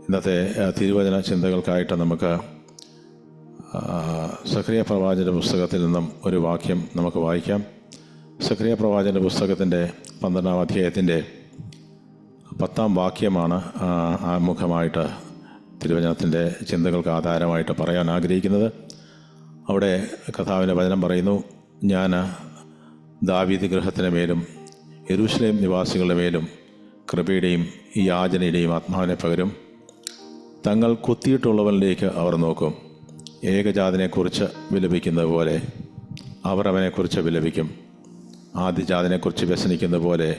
ഇന്നത്തെ തിരുവചന ചിന്തകൾക്കായിട്ട് നമുക്ക് സഖറിയ പ്രവാചകന്റെ പുസ്തകത്തിൽ നിന്നും ഒരു വാക്യം നമുക്ക് വായിക്കാം. സഖറിയ പ്രവാചകന്റെ പുസ്തകത്തിൻ്റെ 12-ാം അധ്യായത്തിൻ്റെ 10-ാം വാക്യമാണ് ആമുഖമായിട്ട് തിരുവചനത്തിൻ്റെ ചിന്തകൾക്ക് ആധാരമായിട്ട് പറയാൻ ആഗ്രഹിക്കുന്നത്. അവിടെ കർത്താവിൻ്റെ വചനം പറയുന്നു, ഞാൻ ദാവീദ് ഗൃഹത്തിന് മേലും യെരൂശലേം നിവാസികളുടെ മേലും കൃപയുടെയും യാചനയുടെയും ആത്മാവിനെ പകരും. തങ്ങൾ കുത്തിയിട്ടുള്ളവനിലേക്ക് അവർ നോക്കും. ഏകജാതനെക്കുറിച്ച് വിലപിക്കുന്നത് പോലെ അവർ അവനെക്കുറിച്ച് വിലപിക്കും. ആദ്യജാതനെക്കുറിച്ച് വ്യസനിക്കുന്ന പോലെ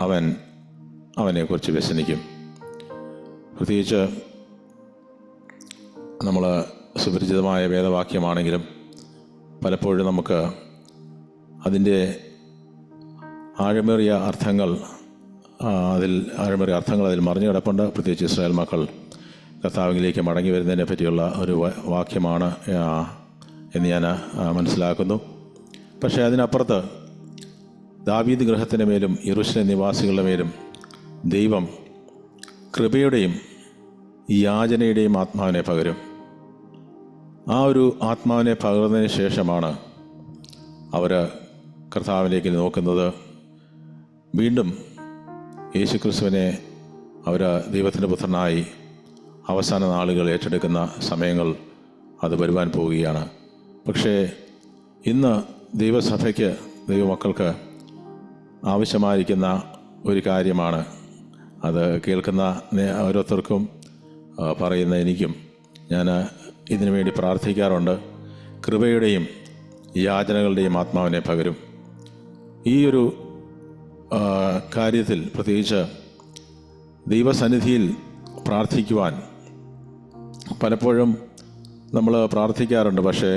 അവൻ അവനെക്കുറിച്ച് വ്യസനിക്കും. പ്രത്യേകിച്ച് നമ്മൾ സുപരിചിതമായ വേദവാക്യമാണെങ്കിലും പലപ്പോഴും നമുക്ക് അതിൻ്റെ ആഴമേറിയ അർത്ഥങ്ങൾ അതിൽ മറിഞ്ഞു കിടപ്പുണ്ട്. പ്രത്യേകിച്ച് ഇസ്രായേൽ മക്കൾ കർത്താവിലേക്ക് മടങ്ങി വരുന്നതിനെ പറ്റിയുള്ള ഒരു വാക്യമാണ് എന്ന് ഞാൻ മനസ്സിലാക്കുന്നു. പക്ഷേ അതിനപ്പുറത്ത് ദാവീദ് ഗൃഹത്തിൻ്റെ മേലും യെരൂശലേം നിവാസികളുടെ മേലും ദൈവം കൃപയുടെയും യാചനയുടെയും ആത്മാവിനെ പകരും. ആ ഒരു ആത്മാവിനെ പകർന്നതിന് ശേഷമാണ് അവർ കർത്താവിലേക്ക് നോക്കുന്നത്. വീണ്ടും യേശുക്രിസ്തുവിനെ അവർ ദൈവത്തിൻ്റെ പുത്രനായി അവസാന നാളുകൾ ഏറ്റെടുക്കുന്ന സമയങ്ങൾ അത് വരുവാൻ പോവുകയാണ്. പക്ഷേ ഇന്ന് ദൈവസഭയ്ക്ക്, ദൈവമക്കൾക്ക് ആവശ്യമായിരിക്കുന്ന ഒരു കാര്യമാണ്, അത് കേൾക്കുന്ന ഓരോരുത്തർക്കും പറയുന്ന എനിക്കും, ഞാൻ ഇതിനു വേണ്ടി പ്രാർത്ഥിക്കാറുണ്ട്. കൃപയുടെയും യാചനകളുടെയും ആത്മാവിനെ പകരും. ഈ ഒരു കാര്യത്തിൽ പ്രത്യേകിച്ച് ദൈവസന്നിധിയിൽ പ്രാർത്ഥിക്കുവാൻ പലപ്പോഴും നമ്മൾ പ്രാർത്ഥിക്കാറുണ്ട്. പക്ഷേ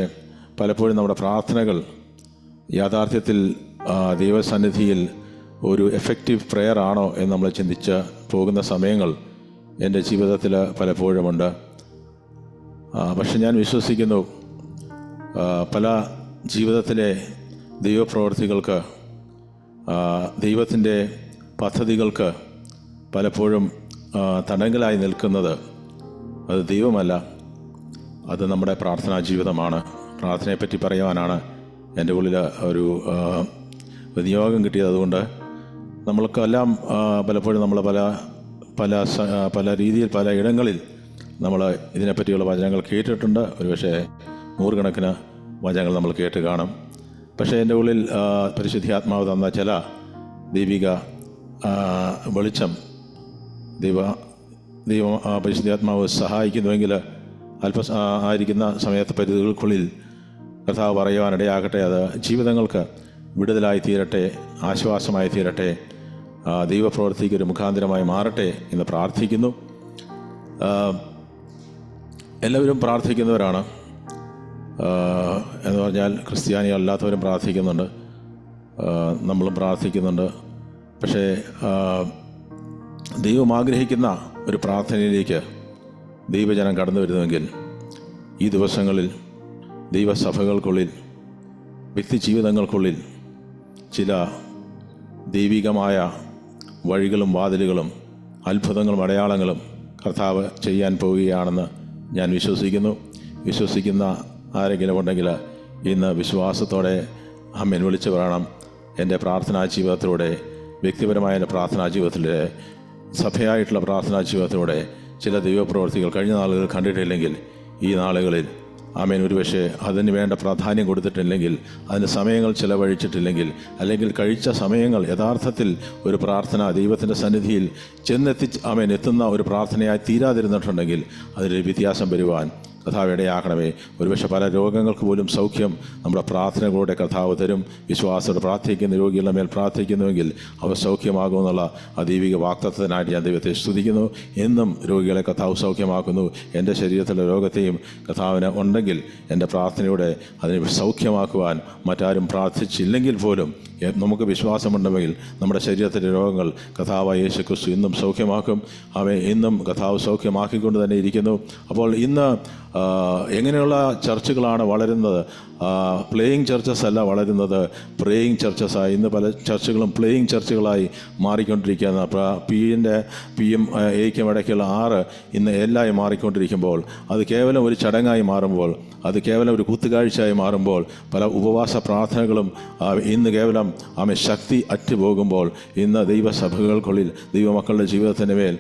പലപ്പോഴും നമ്മുടെ പ്രാർത്ഥനകൾ യാഥാർത്ഥ്യത്തിൽ ദൈവസന്നിധിയിൽ ഒരു എഫക്റ്റീവ് പ്രെയർ ആണോ എന്ന് നമ്മൾ ചിന്തിച്ച് പോകുന്ന സമയങ്ങൾ എൻ്റെ ജീവിതത്തിൽ പലപ്പോഴുമുണ്ട്. പക്ഷെ ഞാൻ വിശ്വസിക്കുന്നു, പല ജീവിതത്തിലെ ദൈവപ്രവർത്തികൾക്ക്, ദൈവത്തിൻ്റെ പദ്ധതികൾക്ക് പലപ്പോഴും തടങ്കലായി നിൽക്കുന്നത് അത് ദൈവമല്ല, അത് നമ്മുടെ പ്രാർത്ഥനാ ജീവിതമാണ്. പ്രാർത്ഥനയെപ്പറ്റി പറയുവാനാണ് എൻ്റെ ഉള്ളിൽ ഒരു നിയോഗം കിട്ടിയത്. അതുകൊണ്ട് നമ്മൾക്കെല്ലാം പലപ്പോഴും നമ്മൾ പല രീതിയിൽ പല ഇടങ്ങളിൽ നമ്മൾ ഇതിനെപ്പറ്റിയുള്ള വചനങ്ങൾ കേട്ടിട്ടുണ്ട്. ഒരുപക്ഷെ 100 കണക്കിന് വചനങ്ങൾ നമ്മൾ കേട്ട് കാണും. പക്ഷേ എൻ്റെ ഉള്ളിൽ പരിശുദ്ധാത്മാവ് തന്ന ചില ദൈവിക വെളിച്ചം, പരിശുദ്ധാത്മാവ് സഹായിക്കുന്നുവെങ്കിൽ ആയിരിക്കുന്ന സമയത്ത് പരിധികൾക്കുള്ളിൽ കർത്താവ് പറയുവാനിടയാകട്ടെ. അത് ജീവിതങ്ങൾക്ക് വിടുതലായി തീരട്ടെ, ആശ്വാസമായി തീരട്ടെ, ദൈവപ്രവൃത്തിക്ക് ഒരു മുഖാന്തരമായി മാറട്ടെ എന്ന് പ്രാർത്ഥിക്കുന്നു. എല്ലാവരും പ്രാർത്ഥിക്കുന്നവരാണ് എന്ന് പറഞ്ഞാൽ ക്രിസ്ത്യാനികളല്ലാത്തവരും പ്രാർത്ഥിക്കുന്നുണ്ട്, നമ്മളും പ്രാർത്ഥിക്കുന്നുണ്ട്. പക്ഷേ ദൈവം ആഗ്രഹിക്കുന്ന ഒരു പ്രാർത്ഥനയിലേക്ക് ദൈവജനം കടന്നു വരുന്നുവെങ്കിൽ ഈ ദിവസങ്ങളിൽ ദൈവസഭകൾക്കുള്ളിൽ, വ്യക്തി ജീവിതങ്ങൾക്കുള്ളിൽ ചില ദൈവികമായ വഴികളും വാതിലുകളും അത്ഭുതങ്ങളും അടയാളങ്ങളും കർത്താവ് ചെയ്യാൻ പോവുകയാണെന്ന് ഞാൻ വിശ്വസിക്കുന്ന ആരെങ്കിലും ഉണ്ടെങ്കിൽ ഇന്ന് വിശ്വാസത്തോടെ അമ്മേൻ വിളിച്ചു പറയണം. എൻ്റെ പ്രാർത്ഥനാ ജീവിതത്തിലൂടെ, വ്യക്തിപരമായ എൻ്റെ പ്രാർത്ഥനാ ജീവിതത്തിലൂടെ, സഭയായിട്ടുള്ള പ്രാർത്ഥനാ ജീവിതത്തിലൂടെ ചില ദൈവപ്രവർത്തികൾ കഴിഞ്ഞ നാളുകൾ കണ്ടിട്ടില്ലെങ്കിൽ ഈ നാളുകളിൽ ആമേൻ ഒരുപക്ഷെ അതിന് വേണ്ട പ്രാധാന്യം കൊടുത്തിട്ടില്ലെങ്കിൽ, അതിന് സമയങ്ങൾ ചിലവഴിച്ചിട്ടില്ലെങ്കിൽ, അല്ലെങ്കിൽ കഴിച്ച സമയങ്ങൾ യഥാർത്ഥത്തിൽ ഒരു പ്രാർത്ഥന ദൈവത്തിൻ്റെ സന്നിധിയിൽ എത്തുന്ന ഒരു പ്രാർത്ഥനയായി തീരാതിരുന്നിട്ടുണ്ടെങ്കിൽ അതിലൊരു വ്യത്യാസം വരുവാൻ കർത്താവ് ഇടയാക്കണമേ. ഒരുപക്ഷെ പല രോഗങ്ങൾക്ക് പോലും സൗഖ്യം നമ്മുടെ പ്രാർത്ഥനകളുടെ കർത്താവ് തരും. വിശ്വാസത്തോടെ പ്രാർത്ഥിക്കുന്ന രോഗികളുടെ മേൽ പ്രാർത്ഥിക്കുന്നുവെങ്കിൽ അവർ സൗഖ്യമാകുമെന്നുള്ള ദൈവിക വാഗ്ദത്തത്തിനായിട്ട് ഞാൻ ദൈവത്തെ സ്തുതിക്കുന്നു. എന്നും രോഗികളെ കർത്താവ് സൗഖ്യമാക്കുന്നു. എൻ്റെ ശരീരത്തിലെ രോഗത്തെയും കർത്താവിന് ഉണ്ടെങ്കിൽ എൻ്റെ പ്രാർത്ഥനയോടെ അതിനെ സൗഖ്യമാക്കുവാൻ മറ്റാരും പ്രാർത്ഥിച്ചില്ലെങ്കിൽ പോലും നമുക്ക് വിശ്വാസമുണ്ടെങ്കിൽ നമ്മുടെ ശരീരത്തിലെ രോഗങ്ങൾ കർത്താവായ യേശു ക്രിസ്തു ഇന്നും സൗഖ്യമാക്കും. അവയെ ഇന്നും കർത്താവ് സൗഖ്യമാക്കിക്കൊണ്ട് തന്നെ ഇരിക്കുന്നു. അപ്പോൾ ഇന്ന് എങ്ങനെയുള്ള ചർച്ചുകളാണ് വളരുന്നത്? പ്ലേയിങ് ചർച്ചസ് അല്ല വളരുന്നത്, പ്രേയിങ് ചർച്ചസായി. ഇന്ന് പല ചർച്ചുകളും പ്ലേയിങ് ചർച്ചുകളായി മാറിക്കൊണ്ടിരിക്കുന്ന PM എയ്ക്കും ഇടയ്ക്കുള്ള 6 ഇന്ന് എല്ലായി മാറിക്കൊണ്ടിരിക്കുമ്പോൾ, അത് കേവലം ഒരു ചടങ്ങായി മാറുമ്പോൾ, അത് കേവലം ഒരു കുത്തുകാഴ്ചയായി മാറുമ്പോൾ, പല ഉപവാസ പ്രാർത്ഥനകളും ഇന്ന് കേവലം ശക്തി അറ്റുപോകുമ്പോൾ, ഇന്ന് ദൈവസഭകൾക്കുള്ളിൽ ദൈവമക്കളുടെ ജീവിതത്തിൻ്റെ മേൽ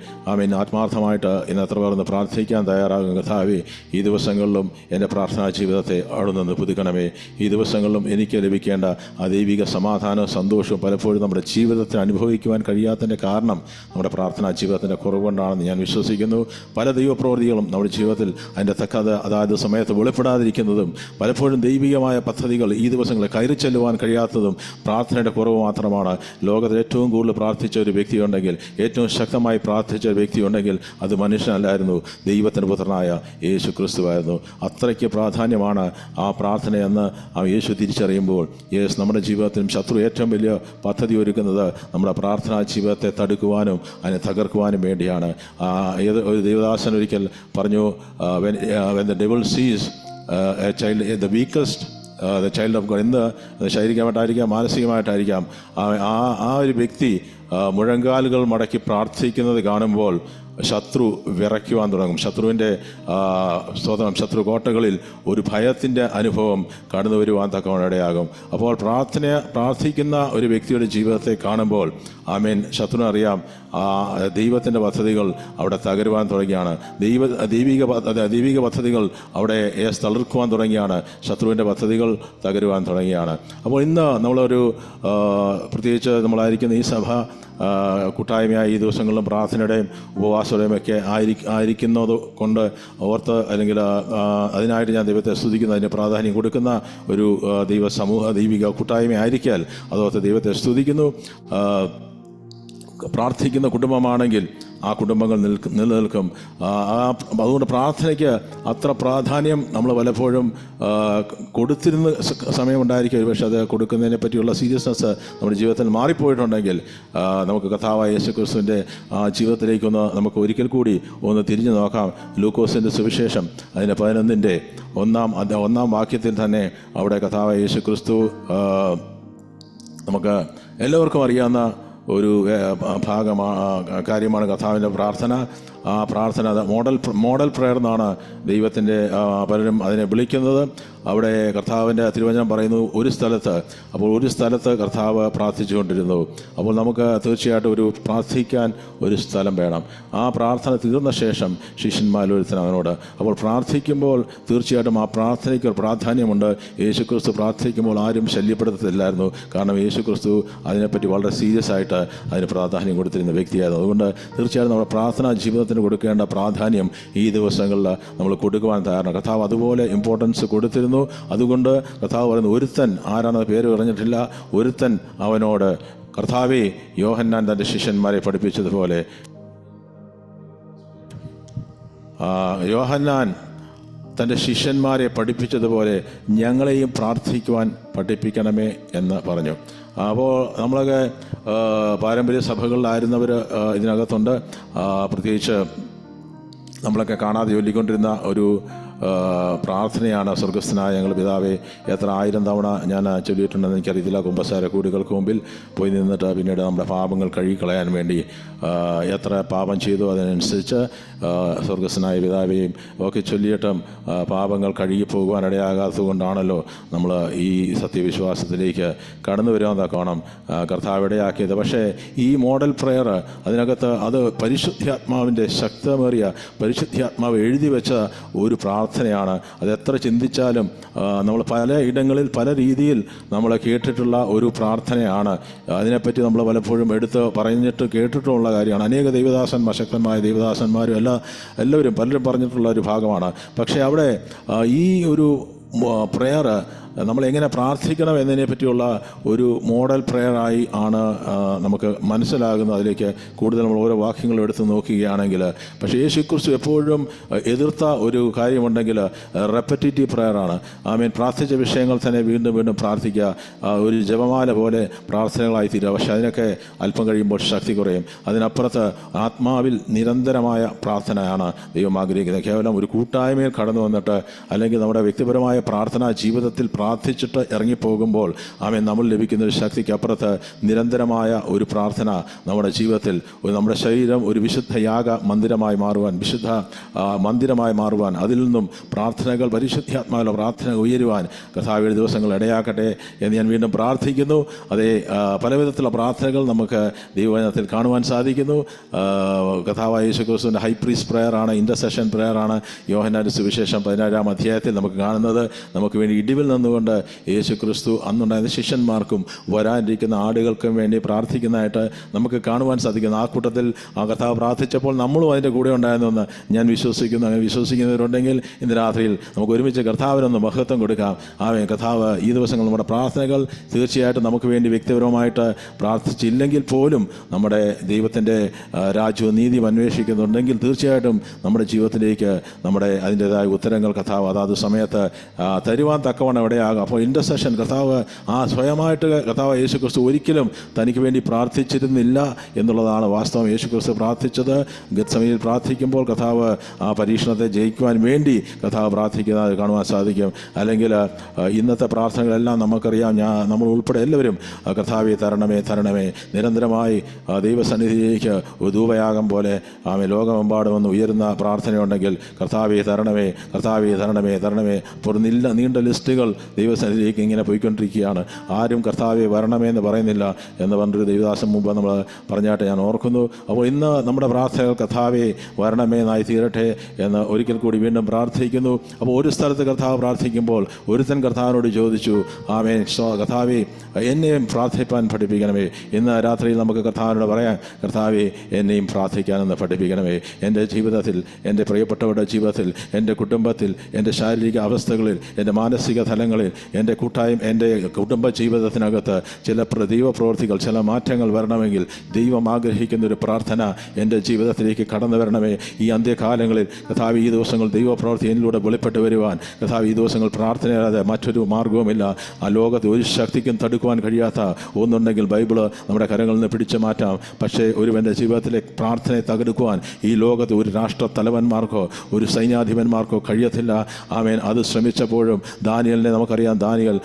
ആത്മാർത്ഥമായിട്ട് ഇന്ന് എത്ര പേർന്ന് പ്രാർത്ഥിക്കാൻ തയ്യാറാകും. കർത്താവേ, ഈ ദിവസങ്ങളിലും എൻ്റെ പ്രാർത്ഥനാ ജീവിതത്തെ അവിടെ നിന്ന് പുതുക്കണമേ. ഈ ദിവസങ്ങളിലും എനിക്ക് ലഭിക്കേണ്ട ആ ദൈവിക സമാധാനവും സന്തോഷവും പലപ്പോഴും നമ്മുടെ ജീവിതത്തിൽ അനുഭവിക്കുവാൻ കഴിയാത്തതിൻ്റെ കാരണം നമ്മുടെ പ്രാർത്ഥനാ ജീവിതത്തിൻ്റെ കുറവുകൊണ്ടാണെന്ന് ഞാൻ വിശ്വസിക്കുന്നു. പല ദൈവപ്രവൃത്തികളും നമ്മുടെ ജീവിതത്തിൽ അതിൻ്റെ അതായത് സമയത്ത് വെളിപ്പെടാതിരിക്കുന്നതും, പലപ്പോഴും ദൈവികമായ പദ്ധതികൾ ഈ ദിവസങ്ങളിൽ കയറി ചെല്ലുവാൻ കഴിയാത്തതും പ്രാർത്ഥനയുടെ കുറവ് മാത്രമാണ്. ലോകത്തിൽ ഏറ്റവും കൂടുതൽ പ്രാർത്ഥിച്ച ഒരു വ്യക്തിയുണ്ടെങ്കിൽ, ഏറ്റവും ശക്തമായി പ്രാർത്ഥിച്ച ഒരു വ്യക്തിയുണ്ടെങ്കിൽ അത് മനുഷ്യനല്ലായിരുന്നു, ദൈവത്തിൻ്റെ പുത്രനായ യേശു ക്രിസ്തുവായിരുന്നു. അത്രയ്ക്ക് പ്രാധാന്യമാണ് ആ പ്രാർത്ഥനയെന്ന് യേശു തിരിച്ചറിയുമ്പോൾ, നമ്മുടെ ജീവിതത്തിലും ശത്രു ഏറ്റവും വലിയ പദ്ധതി ഒരുക്കുന്നത് നമ്മുടെ പ്രാർത്ഥനാ ജീവിതത്തെ തടുക്കുവാനും അതിനെ തകർക്കുവാനും വേണ്ടിയാണ്. ഒരു ദേവദാസൻ ഒരിക്കൽ പറഞ്ഞു, when the devil sees a child, the weakest the child of God, ഇന്ന് ശാരീരികമായിട്ടായിരിക്കാം മാനസികമായിട്ടായിരിക്കാം, ആ ഒരു വ്യക്തി മുഴങ്കാലുകൾ മടക്കി പ്രാർത്ഥിക്കുന്നത് കാണുമ്പോൾ ശത്രു വിറയ്ക്കുവാൻ തുടങ്ങും. ശത്രുവിൻ്റെ ശത്രു കോട്ടകളിൽ ഒരു ഭയത്തിൻ്റെ അനുഭവം കടന്നു വരുവാൻ തക്കവണ്ണം ഇടയാകും. അപ്പോൾ പ്രാർത്ഥിക്കുന്ന ഒരു വ്യക്തിയുടെ ജീവിതത്തെ കാണുമ്പോൾ ശത്രുവിനറിയാം ദൈവത്തിൻ്റെ പദ്ധതികൾ അവിടെ തകരുവാൻ തുടങ്ങിയാണ്, ദൈവിക പദ്ധതികൾ അവിടെ തളിർക്കുവാൻ തുടങ്ങിയാണ്, ശത്രുവിൻ്റെ പദ്ധതികൾ തകരുവാൻ തുടങ്ങിയാണ്. അപ്പോൾ ഇന്ന് നമ്മളൊരു പ്രത്യേകിച്ച് നമ്മളായിരിക്കുന്ന ഈ സഭ കൂട്ടായ്മയായി ഈ ദിവസങ്ങളിലും പ്രാർത്ഥനയുടെയും ഉപവാസയുടെയും ഒക്കെ ആയിരിക്കുന്നത് കൊണ്ട് ഓർത്ത്, അല്ലെങ്കിൽ അതിനായിട്ട് ഞാൻ ദൈവത്തെ സ്തുതിക്കുന്ന, അതിന് പ്രാധാന്യം കൊടുക്കുന്ന ഒരു ദൈവിക കൂട്ടായ്മ ആയിരിക്കാൽ അതോർത്ത് ദൈവത്തെ സ്തുതിക്കുന്നു. പ്രാർത്ഥിക്കുന്ന കുടുംബമാണെങ്കിൽ ആ കുടുംബങ്ങൾ നിലനിൽക്കും. അതുകൊണ്ട് പ്രാർത്ഥനയ്ക്ക് അത്ര പ്രാധാന്യം നമ്മൾ പലപ്പോഴും കൊടുത്തിരുന്ന സമയമുണ്ടായിരിക്കും. പക്ഷേ അത് കൊടുക്കുന്നതിനെ പറ്റിയുള്ള സീരിയസ്നെസ് നമ്മുടെ ജീവിതത്തിൽ മാറിപ്പോയിട്ടുണ്ടെങ്കിൽ നമുക്ക് കർത്താവായ യേശു ക്രിസ്തുവിൻ്റെ ജീവിതത്തിലേക്കൊന്ന് നമുക്ക് ഒരിക്കൽ കൂടി ഒന്ന് തിരിഞ്ഞു നോക്കാം. ലൂക്കോസിൻ്റെ സുവിശേഷം അതിൻ്റെ 11-ന്റെ 1-ാം വാക്യത്തിൽ തന്നെ അവിടെ കർത്താവായ യേശു ക്രിസ്തു നമുക്ക് എല്ലാവർക്കും അറിയാവുന്ന ഒരു കാര്യമാണ് കർത്താവിൻ്റെ പ്രാർത്ഥന. ആ പ്രാർത്ഥന മോഡൽ പ്രയർ എന്നാണ് ദൈവത്തിൻ്റെ പലരും അതിനെ വിളിക്കുന്നത്. അവിടെ കർത്താവിൻ്റെ തിരുവചനം പറയുന്നു, ഒരു സ്ഥലത്ത് കർത്താവ് പ്രാർത്ഥിച്ചുകൊണ്ടിരുന്നു. അപ്പോൾ നമുക്ക് തീർച്ചയായിട്ടും പ്രാർത്ഥിക്കാൻ ഒരു സ്ഥലം വേണം. ആ പ്രാർത്ഥന തീർന്ന ശേഷം ശിഷ്യന്മാരൊരുത്തൻ അവനോട്, അപ്പോൾ പ്രാർത്ഥിക്കുമ്പോൾ തീർച്ചയായിട്ടും ആ പ്രാർത്ഥനയ്ക്ക് ഒരു പ്രാധാന്യമുണ്ട്. യേശുക്രിസ്തു പ്രാർത്ഥിക്കുമ്പോൾ ആരും ശല്യപ്പെടുത്തത്തില്ലായിരുന്നു. കാരണം യേശുക്രിസ്തു അതിനെപ്പറ്റി വളരെ സീരിയസ് ആയിട്ട് അതിന് പ്രാധാന്യം കൊടുത്തിരുന്ന വ്യക്തിയായിരുന്നു. അതുകൊണ്ട് തീർച്ചയായിട്ടും നമ്മുടെ പ്രാർത്ഥനാ ജീവിതത്തിന് കൊടുക്കേണ്ട പ്രാധാന്യം ഈ ദിവസങ്ങളിൽ നമ്മൾ കൊടുക്കുവാൻ തയ്യാറാണ്. കർത്താവ് അതുപോലെ ഇമ്പോർട്ടൻസ് കൊടുത്തിരുന്നു. അതുകൊണ്ട് കർത്താവ് പറയുന്നു, ഒരുത്തൻ, ആരാണെന്ന് പേര് പറഞ്ഞിട്ടില്ല, ഒരുത്തൻ അവനോട്, കർത്താവേ, യോഹന്നാൻ തൻ്റെ ശിഷ്യന്മാരെ പഠിപ്പിച്ചതുപോലെ, യോഹന്നാൻ തൻ്റെ ശിഷ്യന്മാരെ പഠിപ്പിച്ചതുപോലെ ഞങ്ങളെയും പ്രാർത്ഥിക്കുവാൻ പഠിപ്പിക്കണമേ എന്ന് പറഞ്ഞു. അപ്പോൾ നമ്മളൊക്കെ പാരമ്പര്യ സഭകളിലായിരുന്നവർ ഇതിനകത്തുണ്ട്. പ്രത്യേകിച്ച് നമ്മളൊക്കെ കാണാതെ ചൊല്ലിക്കൊണ്ടിരുന്ന ഒരു പ്രാർത്ഥനയാണ്, സ്വർഗസ്ഥനായ ഞങ്ങളുടെ പിതാവേ. എത്ര 1000 തവണ ഞാൻ ചൊല്ലിയിട്ടുണ്ടെന്ന് എനിക്കറിയത്തില്ല. കുമ്പസാര കൂടുകൾക്ക് മുമ്പിൽ പോയി നിന്നിട്ട് പിന്നീട് നമ്മുടെ പാപങ്ങൾ കഴുകിക്കളയാൻ വേണ്ടി എത്ര പാപം ചെയ്തു അതിനനുസരിച്ച് സ്വർഗസ്ഥനായ പിതാവേയും ഒക്കെ ചൊല്ലിയിട്ടും പാപങ്ങൾ കഴുകി പോകുവാനിടയാകാത്തത് കൊണ്ടാണല്ലോ നമ്മൾ ഈ സത്യവിശ്വാസത്തിലേക്ക് കടന്നു വരുവാൻ തക്കോണം കർത്താവ് ഇടയാക്കിയത്. പക്ഷേ ഈ മോഡൽ പ്രെയർ അതിനകത്ത് അത് പരിശുദ്ധാത്മാവിൻ്റെ ശക്തമേറിയ പരിശുദ്ധാത്മാവ് എഴുതി വെച്ച ഒരു പ്രാർത്ഥനയാണ്. അത് എത്ര ചിന്തിച്ചാലും നമ്മൾ പല ഇടങ്ങളിൽ പല രീതിയിൽ നമ്മൾ കേട്ടിട്ടുള്ള ഒരു പ്രാർത്ഥനയാണ്. അതിനെപ്പറ്റി നമ്മൾ പലപ്പോഴും പറഞ്ഞിട്ട് കേട്ടിട്ടുള്ള കാര്യമാണ്. അനേക ദൈവദാസന്മാർ, ശക്തമായ ദൈവദാസന്മാരും എല്ലാവരും പലരും പറഞ്ഞിട്ടുള്ള ഒരു ഭാഗമാണ്. പക്ഷേ അവിടെ ഈ ഒരു പ്രെയർ നമ്മളെങ്ങനെ പ്രാർത്ഥിക്കണം എന്നതിനെ പറ്റിയുള്ള ഒരു മോഡൽ പ്രെയറായി ആണ് നമുക്ക് മനസ്സിലാകുന്നത്. അതിലേക്ക് കൂടുതൽ നമ്മൾ ഓരോ വാക്യങ്ങളും എടുത്ത് നോക്കുകയാണെങ്കിൽ, പക്ഷേ യേശുക്രിസ്തു എപ്പോഴും എതിർത്ത ഒരു കാര്യമുണ്ടെങ്കിൽ റെപ്പറ്റേറ്റീവ് പ്രെയറാണ്. പ്രാർത്ഥിച്ച വിഷയങ്ങൾ തന്നെ വീണ്ടും വീണ്ടും പ്രാർത്ഥിക്കുക, ഒരു ജപമാല പോലെ പ്രാർത്ഥനകളായി തീരുക. പക്ഷേ അതിനൊക്കെ അല്പം കഴിയുമ്പോൾ ശക്തി കുറയും. അതിനപ്പുറത്ത് ആത്മാവിൽ നിരന്തരമായ പ്രാർത്ഥനയാണ് ദൈവം ആഗ്രഹിക്കുന്നത്. കേവലം ഒരു കൂട്ടായ്മയിൽ കടന്നു വന്നിട്ട് അല്ലെങ്കിൽ നമ്മുടെ വ്യക്തിപരമായ പ്രാർത്ഥനാ ജീവിതത്തിൽ പ്രാർത്ഥിച്ചിട്ട് ഇറങ്ങിപ്പോകുമ്പോൾ നമ്മൾ ലഭിക്കുന്ന ഒരു ശക്തിക്ക് അപ്പുറത്ത് നിരന്തരമായ ഒരു പ്രാർത്ഥന നമ്മുടെ ജീവിതത്തിൽ നമ്മുടെ ശരീരം ഒരു വിശുദ്ധ യാഗ മന്ദിരമായി മാറുവാൻ, വിശുദ്ധ മന്ദിരമായി മാറുവാൻ, അതിൽ നിന്നും പ്രാർത്ഥനകൾ പരിശുദ്ധാത്മാവിലെ പ്രാർത്ഥന ഉയരുവാൻ കർത്താവ് ദിവസങ്ങൾ ഇടയാക്കട്ടെ എന്ന് ഞാൻ വീണ്ടും പ്രാർത്ഥിക്കുന്നു. അതേ പലവിധത്തിലുള്ള പ്രാർത്ഥനകൾ നമുക്ക് ദൈവവചനത്തിൽ കാണുവാൻ സാധിക്കുന്നു. കർത്താവായ യേശുക്രിസ്തുവിൻ്റെ ഹൈ പ്രീസ്റ്റ് പ്രയറാണ്, ഇൻ്റർസെഷൻ പ്രയറാണ് യോഹന്നാന്റെ സുവിശേഷം 17-ാം അധ്യായത്തിൽ നമുക്ക് കാണുന്നത്. നമുക്ക് വേണ്ടി ഇടിവിൽ നിന്നുകൊണ്ട് യേശുക്രിസ്തു അന്നുണ്ടായിരുന്ന ശിഷ്യന്മാർക്കും വരാനിരിക്കുന്ന ആടുകൾക്കും വേണ്ടി പ്രാർത്ഥിക്കുന്നതായിട്ട് നമുക്ക് കാണുവാൻ സാധിക്കുന്നു. ആ കൂട്ടത്തിൽ ആ കർത്താവ് പ്രാർത്ഥിച്ചപ്പോൾ നമ്മളും അതിൻ്റെ കൂടെ ഉണ്ടായിരുന്നെന്ന് ഞാൻ വിശ്വസിക്കുന്നു. അങ്ങനെ വിശ്വസിക്കുന്നവരുണ്ടെങ്കിൽ ഇന്ന് രാത്രിയിൽ നമുക്ക് ഒരുമിച്ച് കർത്താവിനൊന്ന് മഹത്വം കൊടുക്കാം. കർത്താവ് ഈ ദിവസങ്ങൾ നമ്മുടെ പ്രാർത്ഥനകൾ തീർച്ചയായിട്ടും നമുക്ക് വേണ്ടി വ്യക്തിപരമായിട്ട് പ്രാർത്ഥിച്ചില്ലെങ്കിൽ പോലും നമ്മുടെ ദൈവത്തിൻ്റെ രാജ്യവും നീതിയും അന്വേഷിക്കുന്നുണ്ടെങ്കിൽ തീർച്ചയായിട്ടും നമ്മുടെ ജീവിതത്തിലേക്ക് നമ്മുടെ അതിൻ്റെതായ ഉത്തരങ്ങൾ കർത്താവ് അതാത് സമയത്ത് തരുവാൻ തക്കവണ്ണം എവിടെയാകും. അപ്പോൾ ഇൻ്റർസെഷൻ കർത്താവ് സ്വയമായിട്ട് കർത്താവ് യേശുക്രിസ്തു ഒരിക്കലും തനിക്ക് വേണ്ടി പ്രാർത്ഥിച്ചിരുന്നില്ല എന്നുള്ളതാണ് വാസ്തവം. യേശുക്രിസ്തു പ്രാർത്ഥിച്ചത് ഗത്സമനിയിൽ പ്രാർത്ഥിക്കുമ്പോൾ കർത്താവ് ആ പരീക്ഷണത്തെ ജയിക്കുവാൻ വേണ്ടി കർത്താവ് പ്രാർത്ഥിക്കുന്നത് കാണുവാൻ സാധിക്കും. അല്ലെങ്കിൽ ഇന്നത്തെ പ്രാർത്ഥനകളെല്ലാം നമുക്കറിയാം. നമ്മൾ ഉൾപ്പെടെ എല്ലാവരും കർത്താവെ തരണമേ തരണമേ നിരന്തരമായി ദൈവസന്നിധിയിലേക്ക് ധൂപയാഗം പോലെ ലോകമെമ്പാടും ഒന്ന് ഉയരുന്ന പ്രാർത്ഥനയുണ്ടെങ്കിൽ കർത്താവെ തരണമേ കർത്താവെ തരണമേ തരണമേ. അപ്പോൾ നീണ്ട ലിസ്റ്റുകൾ ദൈവസന്നിധിയിലേക്ക് ഇങ്ങനെ പോയിക്കൊണ്ടിരിക്കുകയാണ്. ആരും കർത്താവെ വരണമേ എന്ന് പറയുന്നില്ല എന്ന് പറഞ്ഞൊരു ദൈവദാസം മുമ്പ് നമ്മൾ പറഞ്ഞായിട്ട് ഞാൻ ഓർക്കുന്നു. അപ്പോൾ ഇന്ന് നമ്മുടെ പ്രാർത്ഥനകൾ കർത്താവെ വരണമേ എന്നായി തീരട്ടെ എന്ന് ഒരിക്കൽ കൂടി വീണ്ടും പ്രാർത്ഥിക്കുന്നു. അപ്പോൾ ഒരു സ്ഥലത്ത് കർത്താവ് പ്രാർത്ഥിക്കുമ്പോൾ ഒരുത്തൻ കർത്താവിനോട് ചോദിച്ചു, ആമേൻ കർത്താവെ എന്നെയും പ്രാർത്ഥിപ്പാൻ പഠിപ്പിക്കണമേ. ഇന്ന് രാത്രിയിൽ നമുക്ക് കർത്താവിനോട് പറയാം, കർത്താവെ എന്നെയും പ്രാർത്ഥിക്കാനെന്ന് പഠിപ്പിക്കണമേ. എൻ്റെ ജീവിതത്തിൽ, എൻ്റെ പ്രിയപ്പെട്ടവരുടെ ജീവിതത്തിൽ, എൻ്റെ കുടുംബത്തിൽ, എൻ്റെ ശാരീരിക അവസ്ഥകളിൽ, എൻ്റെ മാനസിക തലങ്ങളിൽ, എൻ്റെ കുടുംബ ജീവിതത്തിനകത്ത് ചില ദൈവപ്രവൃത്തികൾ, ചില മാറ്റങ്ങൾ വരണമെങ്കിൽ ദൈവം ആഗ്രഹിക്കുന്നൊരു പ്രാർത്ഥന എൻ്റെ ജീവിതത്തിലേക്ക് കടന്നു വരണമേ. ഈ അന്ത്യകാലങ്ങളിൽ കർത്താവ് ഈ ദിവസങ്ങൾ ദൈവപ്രവൃത്തി എന്നിലൂടെ വെളിപ്പെട്ട് വരുവാൻ കർത്താവ് ഈ ദിവസങ്ങൾ പ്രാർത്ഥനയാതെ മറ്റൊരു മാർഗവുമില്ല. ആ ലോകത്ത് ഒരു ശക്തിക്കും തടുക്കുവാൻ കഴിയാത്ത ഒന്നുണ്ടെങ്കിൽ ബൈബിള് നമ്മുടെ കരങ്ങളിൽ നിന്ന് പിടിച്ചു മാറ്റാം. പക്ഷേ ഒരുവൻ്റെ ജീവിതത്തിലെ പ്രാർത്ഥനയെ തകർക്കുവാൻ ഈ ലോകത്ത് ഒരു രാഷ്ട്ര തലവന്മാർക്കോ ഒരു സൈന്യാധിപന്മാർക്കോ കഴിയത്തില്ല. ആമേൻ. അത് ശ്രമിച്ചപ്പോഴും ദാനിയലിനെ നമുക്കറിയാം. ദാനിയൽ